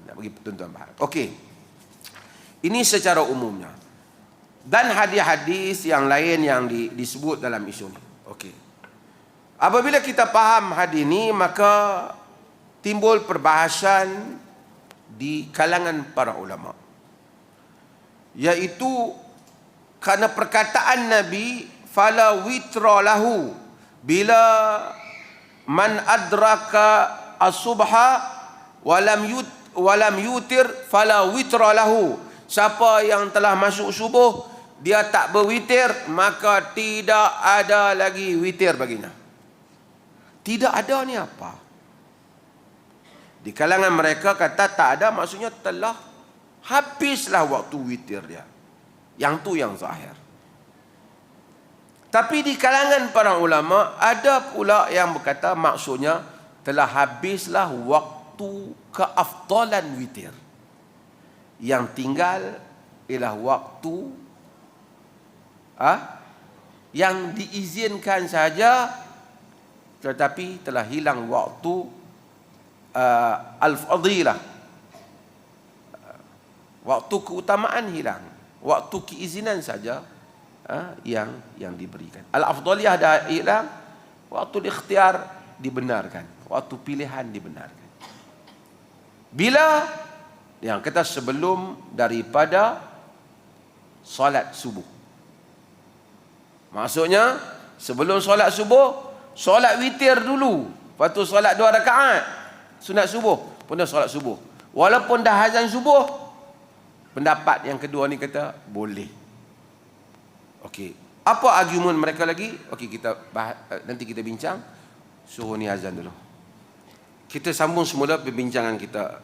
Nak bagi tuan-tuan faham. Okey. Ini secara umumnya. Dan hadis-hadis yang lain yang disebut dalam isu ni. Okey. Apabila kita faham hadis ni, maka timbul perbahasan di kalangan para ulama. Yaitu karena perkataan Nabi, fala witra lahu, bila man adraka as-subha walam yutir fala witra lahu. Siapa yang telah masuk subuh dia tak berwitir, maka tidak ada lagi witir baginya. Tidak ada ni apa? Di kalangan mereka kata tak ada, maksudnya telah habislah waktu witir dia. Yang tu yang zahir. Tapi di kalangan para ulama ada pula yang berkata maksudnya telah habislah waktu keafdalan witir. Yang tinggal ialah waktu yang diizinkan saja, tetapi telah hilang waktu al-fadilah. Waktu keutamaan hilang. Waktu keizinan saja yang diberikan. Al-afdaliyah dah hilang, waktu ikhtiar dibenarkan, waktu pilihan dibenarkan. Bila yang kata sebelum daripada solat subuh. Maksudnya sebelum solat subuh, solat witir dulu, lepas tu solat 2 rakaat sunat subuh, pun dah solat subuh. Walaupun dah azan subuh, pendapat yang kedua ni kata boleh. Okey, apa argumen mereka lagi? Okey, kita bahas, nanti kita bincang. Suruh ni azan dulu. Kita sambung semula perbincangan kita.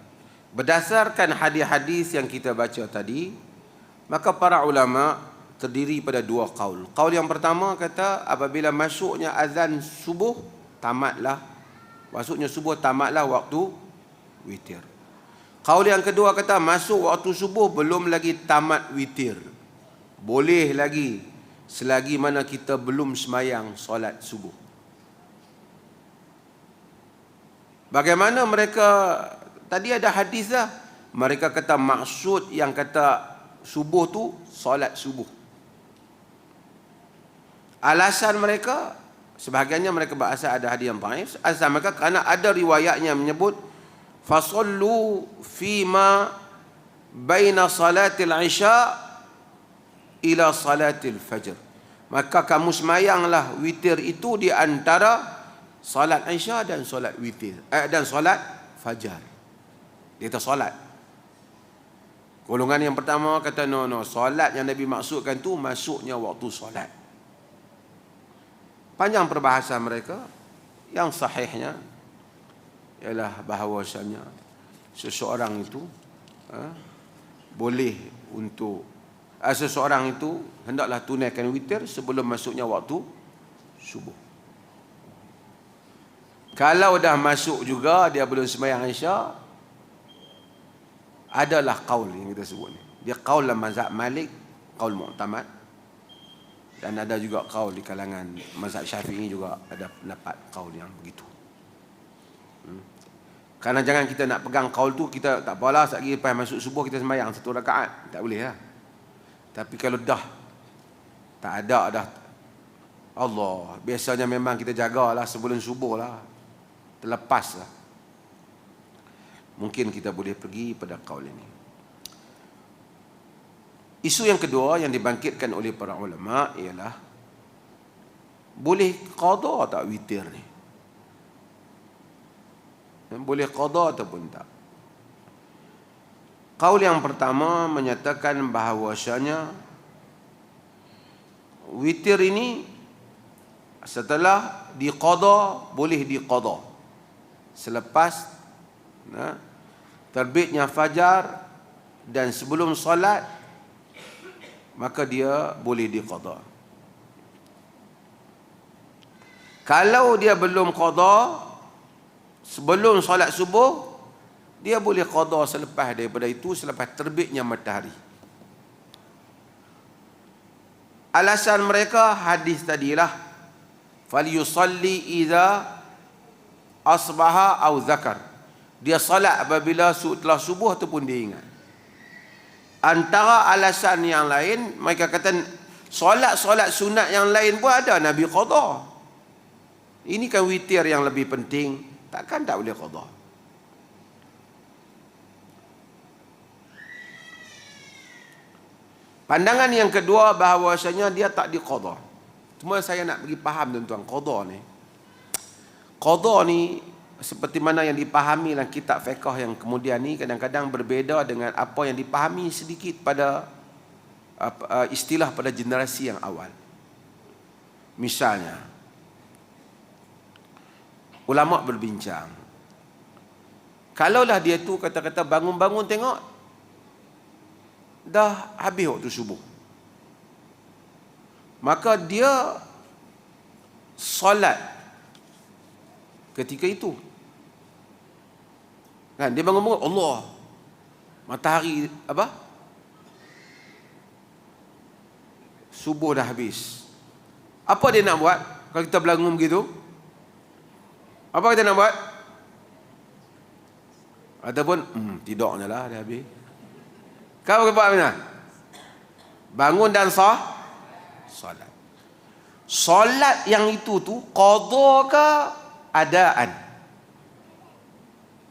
Berdasarkan hadis-hadis yang kita baca tadi, maka para ulama terdiri pada 2 qaul. Qaul yang pertama kata apabila masuknya azan subuh, tamatlah. Masuknya subuh, tamatlah waktu witir. Qaul yang kedua kata masuk waktu subuh belum lagi tamat witir. Boleh lagi selagi mana kita belum semayang solat subuh. Bagaimana mereka, tadi ada hadis dah, mereka kata maksud yang kata subuh tu solat subuh. Alasan mereka, sebahagiannya mereka berasal ada hadis yang dhaif. Asal mereka kerana ada riwayatnya menyebut fasallu fima baina salatil isya ila salatil fajr. Maka kamu semayanglah witir itu di antara salat isya dan solat witir, dan solat fajar. Dia kata solat. Golongan yang pertama kata no, solat yang Nabi maksudkan tu masuknya waktu solat. Panjang perbahasan mereka. Yang sahihnya ialah bahawasanya seseorang itu boleh untuk seseorang itu hendaklah tunaikan witir sebelum masuknya waktu subuh. Kalau dah masuk juga dia belum sembahyang isya, adalah qaul yang kita sebut ni. Dia qaul dalam mazhab Malik, qaul mu'tamad, dan ada juga qaul di kalangan mazhab Syafi'i juga ada pendapat qaul yang begitu. Karena jangan kita nak pegang qaul tu, kita tak apalah sekali lepas masuk subuh kita sembahyang 1 rakaat, tak boleh lah. Tapi kalau dah tak ada dah, Allah, biasanya memang kita jagalah sebelum subuh lah, terlepas lah, mungkin kita boleh pergi pada qaul ini. Isu yang kedua yang dibangkitkan oleh para ulama ialah boleh qada tak witir ni? Boleh qada ataupun tak? Qaul yang pertama menyatakan bahawasanya witir ini setelah diqada, boleh diqada selepas terbitnya fajar dan sebelum solat, maka dia boleh diqada. Kalau dia belum qada sebelum solat subuh, dia boleh qada selepas daripada itu, selepas terbitnya matahari. Alasan mereka hadis tadilah, falyusalli idza asbaha au zakar. Dia salat apabila telah subuh ataupun dia ingat. Antara alasan yang lain, mereka kata solat-solat sunat yang lain pun ada Nabi qada. Ini kan witir yang lebih penting, takkan tak boleh qada. Pandangan yang kedua bahawasanya dia tak diqadha. Cuma saya nak bagi faham tuan-tuan, qadha ni seperti mana yang dipahami dalam kitab fiqh yang kemudian ni kadang-kadang berbeza dengan apa yang dipahami sedikit pada istilah pada generasi yang awal. Misalnya, ulama berbincang, kalaulah dia tu kata-kata bangun-bangun tengok dah habis waktu subuh, maka dia solat ketika itu. Kan dia bangun-bangun, Allah, matahari subuh dah habis. Apa dia nak buat kalau kita berbangun begitu? Apa kita nak buat? Ataupun tidaknya lah dah habis. Kau buat mana? Bangun dan solat. Solat yang itu tu qadha ke adaan?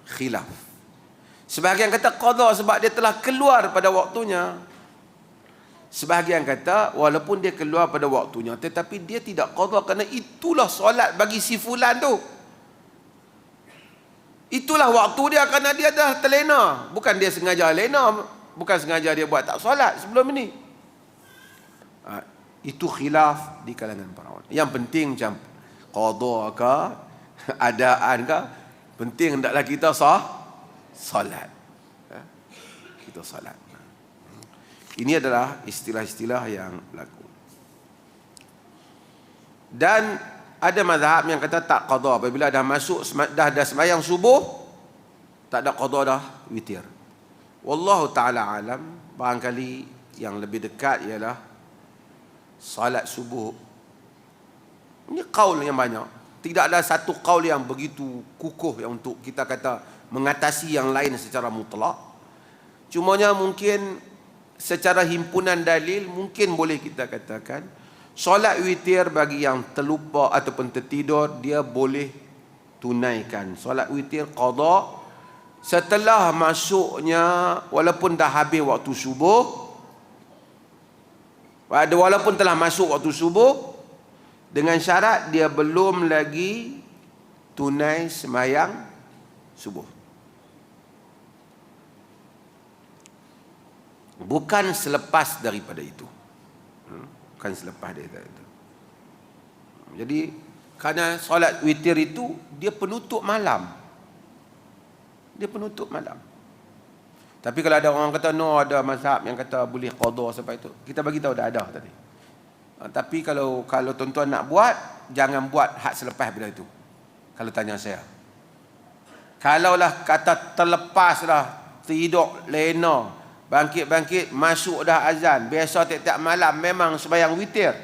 Khilaf. Sebahagian kata qadha sebab dia telah keluar pada waktunya. Sebahagian kata walaupun dia keluar pada waktunya tetapi dia tidak qadha kerana itulah solat bagi si fulan tu. Itulah waktu dia kerana dia dah terlena. Bukan dia sengaja lena, bukan sengaja dia buat tak solat sebelum ini. Itu khilaf di kalangan para ulama. Yang penting macam qadha ke adaan ke, penting hendaklah kita solat. Kita solat. Ini adalah istilah-istilah yang berlaku. Dan ada mazhab yang kata tak qadha apabila dah masuk dah sembahyang subuh, tak ada qadha dah witir. Wallahu taala alam, barangkali yang lebih dekat ialah salat subuh. Ini qaul yang banyak. Tidak ada satu qaul yang begitu kukuh yang untuk kita kata mengatasi yang lain secara mutlak. Cumanya mungkin secara himpunan dalil mungkin boleh kita katakan solat witir bagi yang terlupa ataupun tertidur dia boleh tunaikan solat witir qadha setelah masuknya, walaupun dah habis waktu subuh, walaupun telah masuk waktu subuh, dengan syarat dia belum lagi tunai sembahyang subuh. Bukan selepas daripada itu. Bukan selepas daripada itu. Jadi kerana solat witir itu dia penutup malam. Dia penutup malam. Tapi kalau ada orang kata no, ada mazhab yang kata boleh qadha sampai itu, kita bagi tahu dah ada tadi. Tapi kalau tuan-tuan nak buat, jangan buat hak selepas bila itu. Kalau tanya saya, kalaulah kata terlepaslah, tidur lena, bangkit-bangkit masuk dah azan, biasa tiap-tiap malam memang sembahyang witir.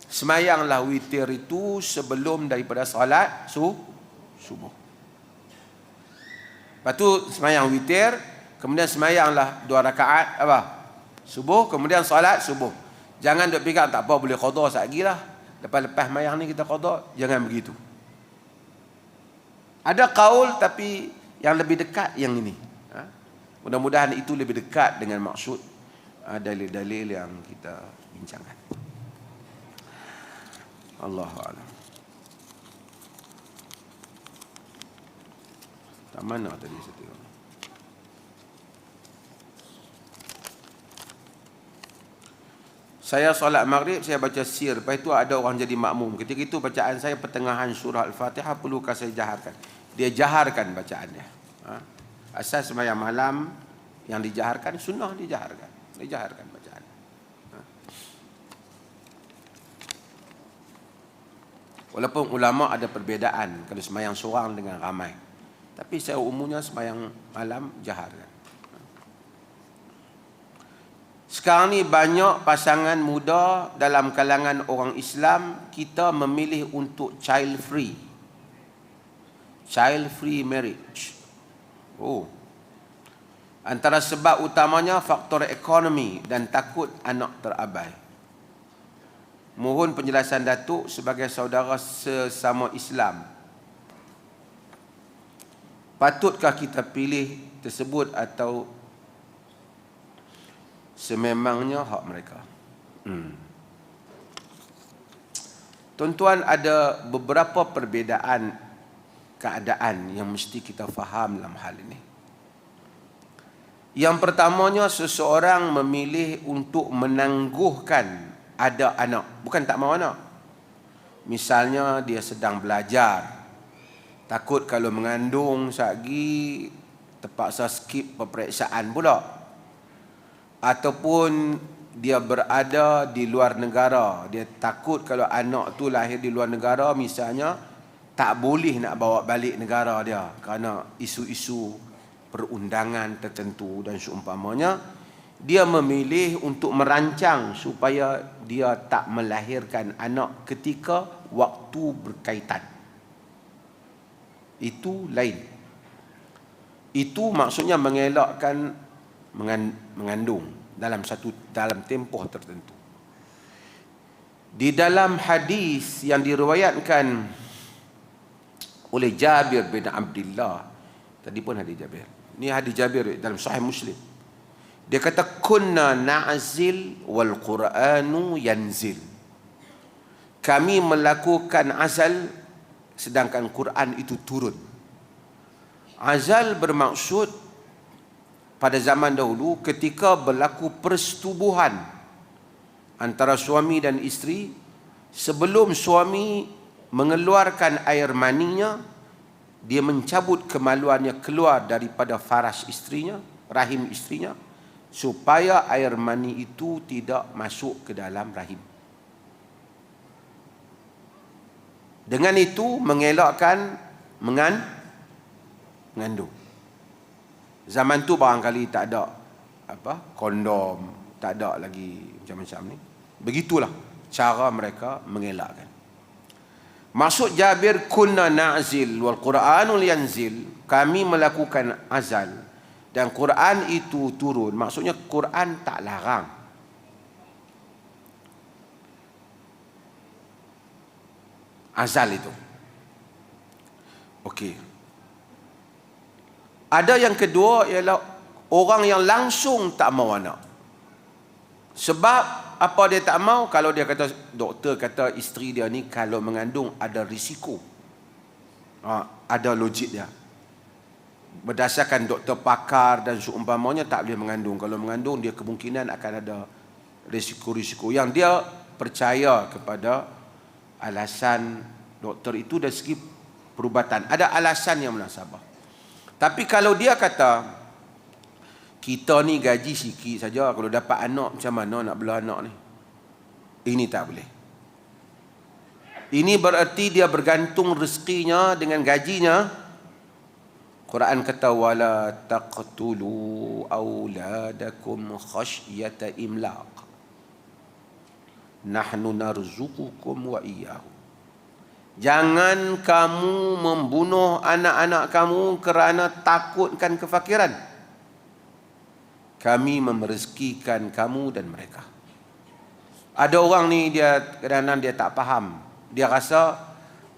Sembahyanglah witir itu sebelum daripada solat subuh. Lepas tu sembahyang witir, kemudian sembahyanglah 2 rakaat subuh, kemudian solat subuh. Jangan duk fikir tak apa boleh qadha sat lagi lah. Lepas sembahyang ni kita qadha, jangan begitu. Ada qaul tapi yang lebih dekat yang ini. Mudah-mudahan itu lebih dekat dengan maksud dalil-dalil yang kita bincangkan. Allahu a'lam. Tak mana tadi saya tengok. Saya solat maghrib, saya baca sir. Lepas itu ada orang jadi makmum. Ketika itu bacaan saya pertengahan surah Al-Fatihah, perlukah saya jaharkan? Dia jaharkan bacaannya. Asas sembahyang malam yang dijaharkan, sunnah dijaharkan. Dijaharkan bacaan. Walaupun ulama ada perbezaan kalau sembahyang seorang dengan ramai. Tapi saya umumnya sembahyang malam jaharkan. Sekarang ni banyak pasangan muda dalam kalangan orang Islam, kita memilih untuk child free. Child free marriage. Antara sebab utamanya faktor ekonomi dan takut anak terabai. Mohon penjelasan Datuk sebagai saudara sesama Islam. Patutkah kita pilih tersebut atau sememangnya hak mereka. Tuan-tuan, ada beberapa perbezaan keadaan yang mesti kita faham dalam hal ini. Yang pertamanya, seseorang memilih untuk menangguhkan ada anak, bukan tak mahu anak. Misalnya dia sedang belajar, takut kalau mengandung sagi terpaksa skip peperiksaan pula. Ataupun dia berada di luar negara, dia takut kalau anak tu lahir di luar negara misalnya, tak boleh nak bawa balik negara dia kerana isu-isu perundangan tertentu dan seumpamanya. Dia memilih untuk merancang supaya dia tak melahirkan anak ketika waktu berkaitan. Itu lain. Itu maksudnya mengelakkan mengandung dalam tempoh tertentu. Di dalam hadis yang diriwayatkan oleh Jabir bin Abdullah, tadi pun hadis Jabir. Ini hadis Jabir dalam Sahih Muslim. Dia kata, kunna na'zil wal Qur'anu yanzil. Kami melakukan azal sedangkan Quran itu turun. Azal bermaksud pada zaman dahulu ketika berlaku persetubuhan antara suami dan isteri, sebelum suami mengeluarkan air maninya, dia mencabut kemaluannya keluar daripada faras istrinya, rahim istrinya, supaya air mani itu tidak masuk ke dalam rahim. Dengan itu mengelakkan mengandung. Zaman tu barangkali tak ada kondom, tak ada lagi macam-macam ni. Begitulah cara mereka mengelakkan. Maksud Jabir, kunna na'zil wal Qur'anul yanzil, kami melakukan azal dan Quran itu turun. Maksudnya Quran tak larang. Azal itu. Okey. Ada yang kedua ialah orang yang langsung tak mahu anak. Sebab apa dia tak mahu? Kalau dia kata, doktor kata isteri dia ni kalau mengandung ada risiko. Ada logik dia. Berdasarkan doktor pakar dan seumpamanya tak boleh mengandung. Kalau mengandung dia kemungkinan akan ada risiko-risiko. Yang dia percaya kepada alasan doktor itu dari segi perubatan. Ada alasan yang munasabah. Tapi kalau dia kata, kita ni gaji sikit saja, kalau dapat anak macam mana nak bela anak ni? Ini tak boleh. Ini bererti dia bergantung rezekinya dengan gajinya. Quran kata, wala taqtulu auladakum khasyata imlaq. Nahnu narzuqukum wa iyyahu. Jangan kamu membunuh anak-anak kamu kerana takutkan kefakiran. Kami merezekikan kamu dan mereka. Ada orang ni dia kadang-kadang dia tak faham. Dia rasa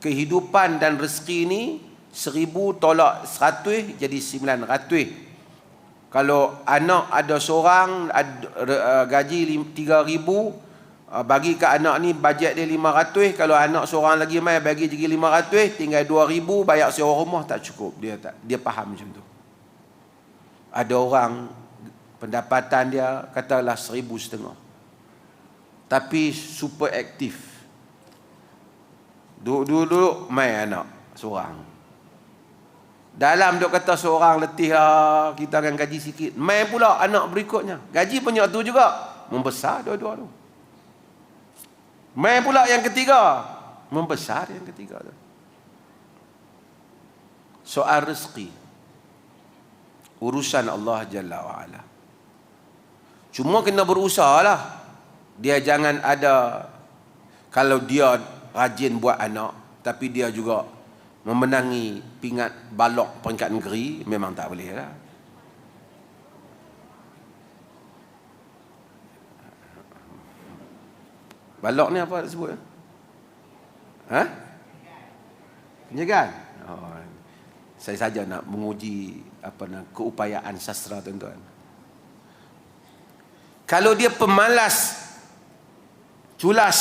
kehidupan dan rezeki ni 1,000 tolak 100 jadi 900. Kalau anak ada seorang gaji 3,000, bagi ke anak ni bajet dia 500, kalau anak seorang lagi mai bagi jadi 500, tinggal 2,000 bayar sewa rumah tak cukup. Dia faham macam tu. Ada orang pendapatan dia katalah 1,500, tapi super aktif, duduk mai anak seorang. Dalam dia kata seorang letih lah, kita akan gaji sikit, mai pula anak berikutnya gaji punya tu juga membesar dua-dua tu. Mai pula yang ketiga, membesar yang ketiga tu. Soal rezeki urusan Allah Jalla wa'ala. Cuma kena berusaha lah. Dia jangan ada, kalau dia rajin buat anak tapi dia juga memenangi pingat balok peringkat negeri, memang tak boleh lah. Balok ni apa disebut? Penjagaan? Saya saja nak menguji keupayaan sastra tuan-tuan. Kalau dia pemalas, culas,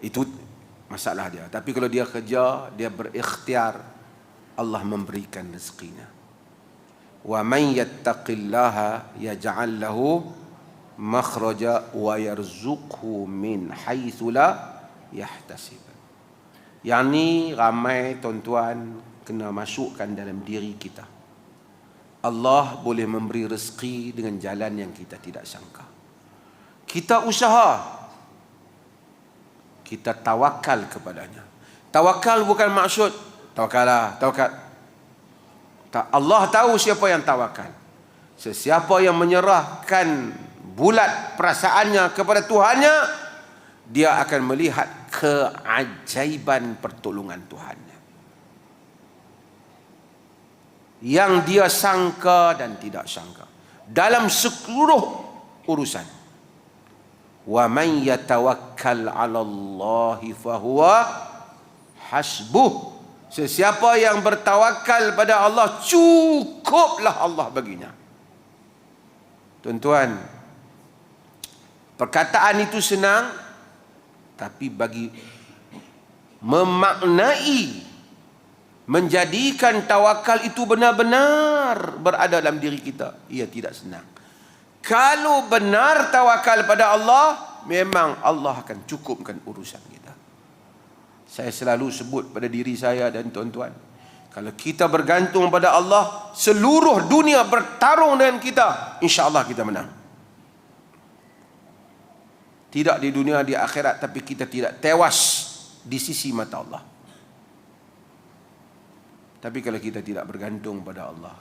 itu masalah dia. Tapi kalau dia kerja, dia berikhtiar, Allah memberikan rezekinya. Wa man yattaqillaha yaj'al lahu makhraja wa yarzuqhu min haitsu la yahtasib. Yang ni ramai tuan-tuan kena masukkan dalam diri kita. Allah boleh memberi rezeki dengan jalan yang kita tidak sangka. Kita usaha, kita tawakal kepadanya. Tawakal bukan maksud tawakal. Tak, Allah tahu siapa yang tawakal. Sesiapa yang menyerahkan bulat perasaannya kepada Tuhannya, dia akan melihat keajaiban pertolongan Tuhannya yang dia sangka dan tidak sangka dalam seluruh urusan. Wa man yatawakkal 'ala Allahi fahuwa hasbuh. Sesiapa yang bertawakal pada Allah, cukuplah Allah baginya. Tuan-tuan, perkataan itu senang, tapi bagi memaknai, menjadikan tawakal itu benar-benar berada dalam diri kita, ia tidak senang. Kalau benar tawakal pada Allah, memang Allah akan cukupkan urusan kita. Saya selalu sebut pada diri saya dan tuan-tuan, kalau kita bergantung pada Allah, seluruh dunia bertarung dengan kita, insya-Allah kita menang. Tidak di dunia, di akhirat, tapi kita tidak tewas di sisi mata Allah. Tapi kalau kita tidak bergantung pada Allah,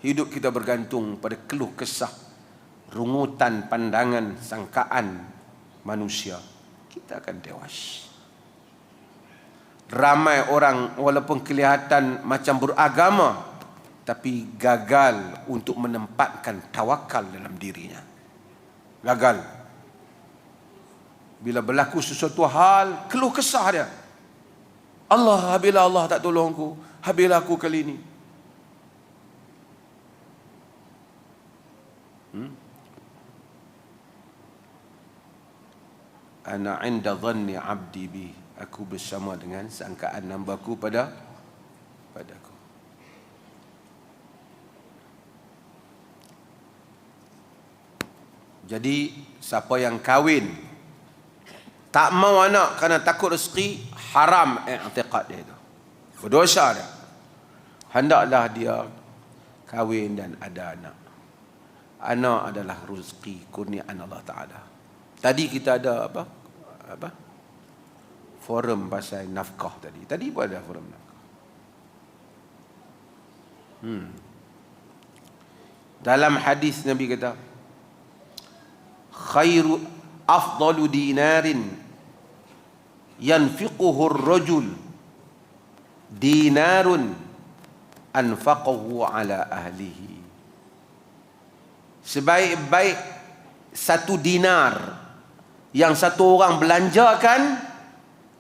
hidup kita bergantung pada keluh kesah, rungutan pandangan, sangkaan manusia, kita akan tewas. Ramai orang walaupun kelihatan macam beragama, tapi gagal untuk menempatkan tawakal dalam dirinya. Gagal. Bila berlaku sesuatu hal, keluh kesah dia. Allah, bila Allah tak tolongku, habislah aku kali ini. Ana 'inda dhanni 'abdi bi. Aku bersama dengan sangkaan hambaku padaku. Jadi siapa yang kahwin tak mau anak kerana takut rezeki, haram i'tiqad dia itu. Berdosa dia. Hendaklah dia kahwin dan ada anak. Anak adalah rezeki kurniaan Allah Ta'ala. Tadi kita ada apa? Forum pasal nafkah tadi. Tadi pun ada forum nafkah. Dalam hadis Nabi kata, khairu afdalu dinarin yanfiquhu ar-rajul dinarun anfaqahu ala ahlihi. Sebaik-baik satu dinar yang satu orang belanjakan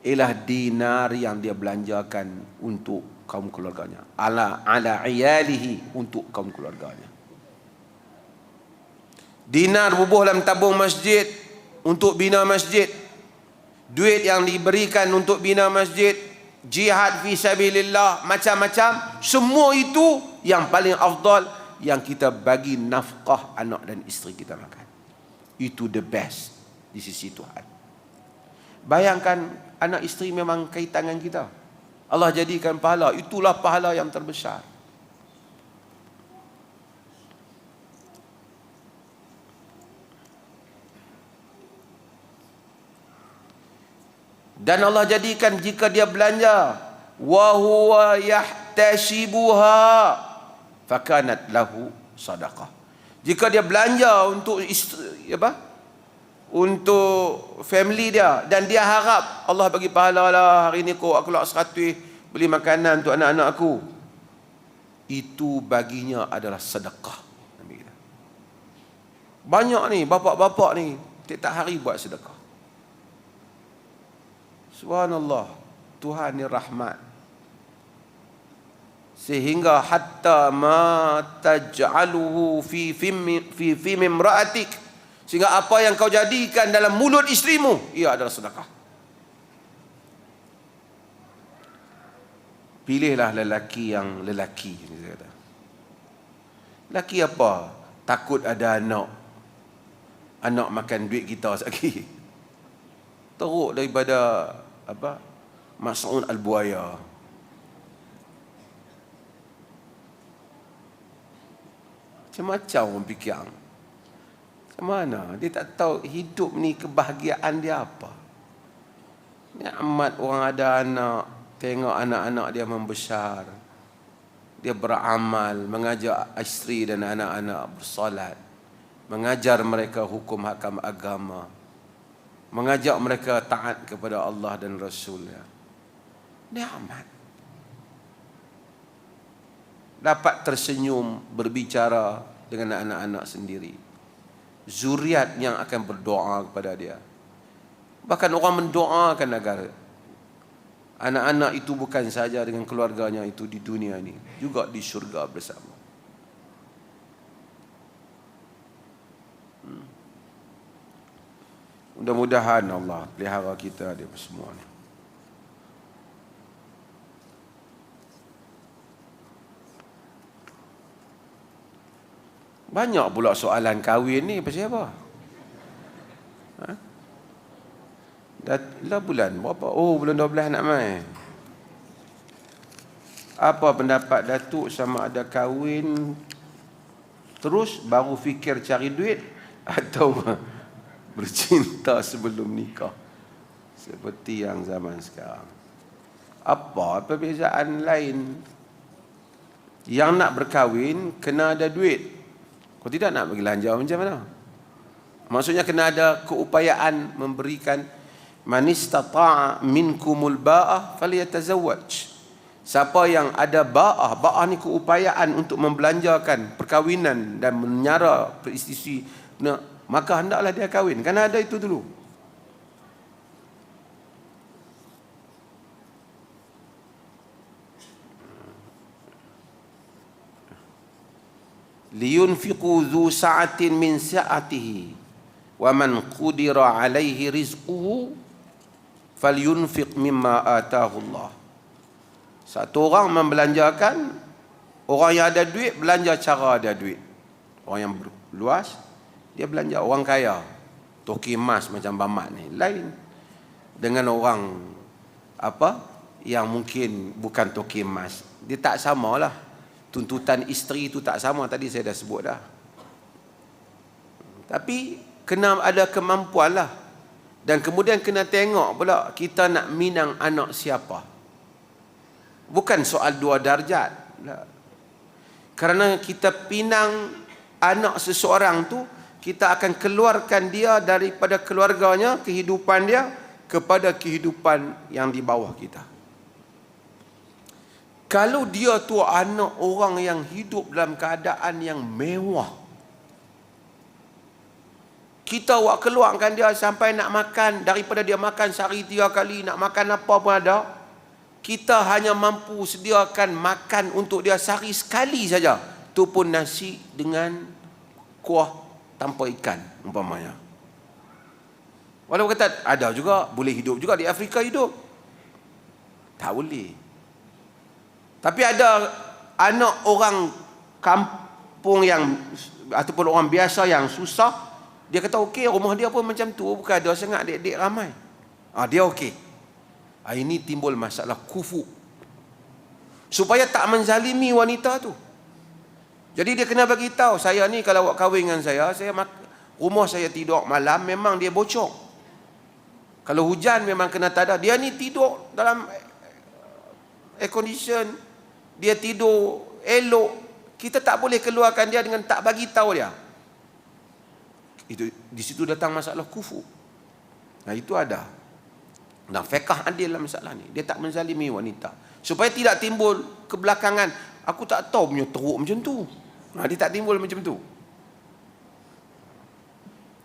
ialah dinar yang dia belanjakan untuk kaum keluarganya, ala iyalihi, untuk kaum keluarganya. Dinar bubuh dalam tabung masjid untuk bina masjid, duit yang diberikan untuk bina masjid, jihad fi sabilillah, macam-macam, semua itu yang paling afdal yang kita bagi nafkah anak dan isteri kita makan. Itu the best di sisi Tuhan. Bayangkan, anak isteri memang kait tangan kita. Allah jadikan pahala, itulah pahala yang terbesar. Dan Allah jadikan jika dia belanja, wa huwa yahtasibuha fakanat lahu sadaqah. Jika dia belanja untuk isteri, untuk family dia, dan dia harap Allah bagi pahala lah, hari ni kau aku nak 100 beli makanan untuk anak-anak aku, itu baginya adalah sedekah. Banyak ni bapak-bapak ni tiap hari buat sedekah. Subhanallah, Tuhan ni rahmat. sehingga hatta ma taj'aluhu fi imra'atik, sehingga apa yang kau jadikan dalam mulut isterimu ia adalah sedekah. Pilihlah lelaki yang lelaki. Lelaki apa? Takut ada anak makan duit kita sekali. Teruk daripada apa? Mas'ud al-Buaya. Macam-macam orang fikir. Macam mana? Dia tak tahu hidup ni kebahagiaan dia apa. Nikmat orang ada anak, tengok anak-anak dia membesar. Dia beramal, mengajak isteri dan anak-anak bersolat, mengajar mereka hukum hakam agama, mengajak mereka taat kepada Allah dan Rasulnya. Nikmat. Dapat tersenyum berbicara dengan anak-anak sendiri, zuriat yang akan berdoa kepada dia. Bahkan orang mendoakan agar anak-anak itu bukan saja dengan keluarganya itu di dunia ini, juga di syurga bersama. Mudah-mudahan Allah pelihara kita dia semua ni. Banyak pula soalan kahwin ni pasal apa? Dah bulan berapa? Oh, bulan 12 nak mai. Apa pendapat Datuk sama ada kahwin terus baru fikir cari duit atau bercinta sebelum nikah seperti yang zaman sekarang? Apa perbezaan lain? Yang nak berkahwin kena ada duit. Kau tidak nak bagi belanja macam mana? Maksudnya kena ada keupayaan memberikan. Man istata'a minkumul ba'ah falyatazawwaj. Siapa yang ada ba'ah ni keupayaan untuk membelanjakan perkahwinan dan menyara peristisi, maka hendaklah dia kahwin. Kan ada itu dulu. Liyunfiqu dhu sa'atin min sa'atihi wa man qudira alaihi rizquhu falyunfiq mimma atahu Allah. Satu orang membelanjakan, orang yang ada duit belanja cara ada duit. Orang yang luas dia belanja. Orang kaya toki emas macam Bamat ni lain dengan orang apa yang mungkin bukan toki emas. Dia tak samalah. Tuntutan isteri itu tak sama, tadi saya dah sebut dah. Tapi kena ada kemampuan lah. Dan kemudian kena tengok pula kita nak minang anak siapa. Bukan soal dua darjat. Kerana kita pinang anak seseorang tu, kita akan keluarkan dia daripada keluarganya, kehidupan dia, kepada kehidupan yang di bawah kita. Kalau dia tu anak orang yang hidup dalam keadaan yang mewah, kita awak keluarkan dia sampai nak makan, daripada dia makan sehari 3 kali, nak makan apa pun ada, kita hanya mampu sediakan makan untuk dia sehari sekali saja. Itu pun nasi dengan kuah tanpa ikan umpamanya. Walaupun kata ada juga, boleh hidup juga di Afrika hidup. Tak boleh. Tapi ada anak orang kampung yang ataupun orang biasa yang susah, dia kata okey, rumah dia pun macam tu, bukan ada sangat adik-adik ramai. Dia okey. Ini timbul masalah kufu. Supaya tak menzalimi wanita tu. Jadi dia kena bagi tahu, saya ni kalau awak kahwin dengan saya rumah saya tidur malam memang dia bocor. Kalau hujan memang kena tada. Dia ni tidur dalam air condition. Dia tidur elok. Kita tak boleh keluarkan dia dengan tak bagi tahu dia. Itu di situ datang masalah kufu. Itu ada. Nah, fiqh adil dalam masalah ni. Dia tak menzalimi wanita. Supaya tidak timbul kebelakangan, aku tak tahu punya teruk macam tu. Dia tak timbul macam tu.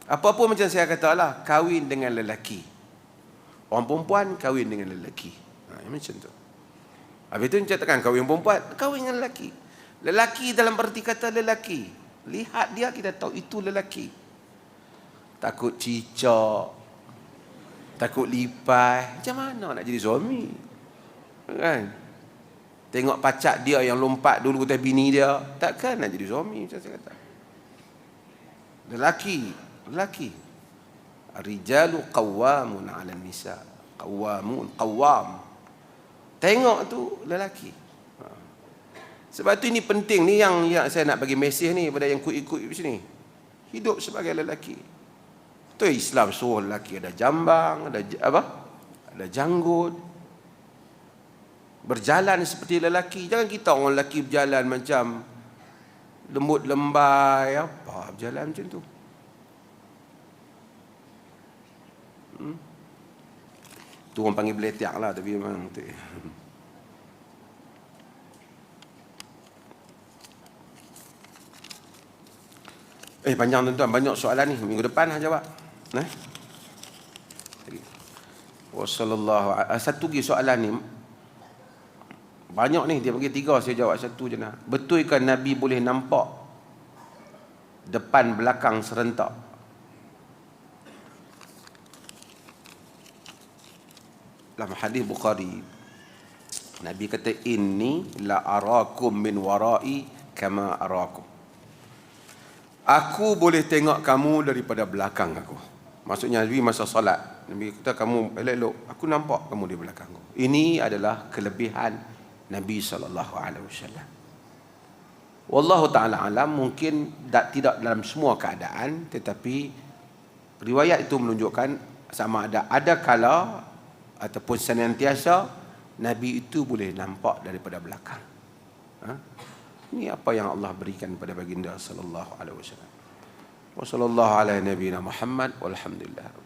Apa-apa macam saya katalah, kahwin dengan lelaki. Orang perempuan kahwin dengan lelaki. Macam tu. Habis itu mencatakan kahwin perempuan, kahwin dengan lelaki. Lelaki dalam berarti kata lelaki. Lihat dia, kita tahu itu lelaki. Takut cicak, takut lipai, macam mana nak jadi suami? Kan? Tengok pacak dia yang lompat dulu kata bini dia, takkan nak jadi suami, macam saya kata. Lelaki. Ar-rijalu qawwamun 'alan nisa. Qawwam. Tengok tu lelaki. Sebab tu ini penting ni yang saya nak bagi mesej ni pada yang ikut di sini. Hidup sebagai lelaki. Tu Islam suruh lelaki ada jambang, ada apa? Ada janggut. Berjalan seperti lelaki. Jangan kita orang lelaki berjalan macam lembut lembai apa, berjalan macam tu. Tu orang panggil beletak lah, tapi memang tu. Panjang tuan-tuan, banyak soalan ni. Minggu depan lah jawab. Satu lagi soalan ni. Banyak ni, dia bagi 3, saya jawab satu je nak. Betulkah Nabi boleh nampak depan belakang serentak? Dalam hadis Bukhari, Nabi kata, inni la arakum min warai kama arakum. Aku boleh tengok kamu daripada belakang aku. Maksudnya Nabi masa solat, Nabi kata kamu elok-elok, aku nampak kamu di belakangku. Ini adalah kelebihan Nabi SAW. Wallahu ta'ala alam, mungkin tidak dalam semua keadaan, tetapi riwayat itu menunjukkan sama ada kala ataupun senantiasa Nabi itu boleh nampak daripada belakang. Ini apa yang Allah berikan kepada baginda sallallahu alaihi wasallam. Wa sallallahu ala nabiyina Muhammad walhamdulillah.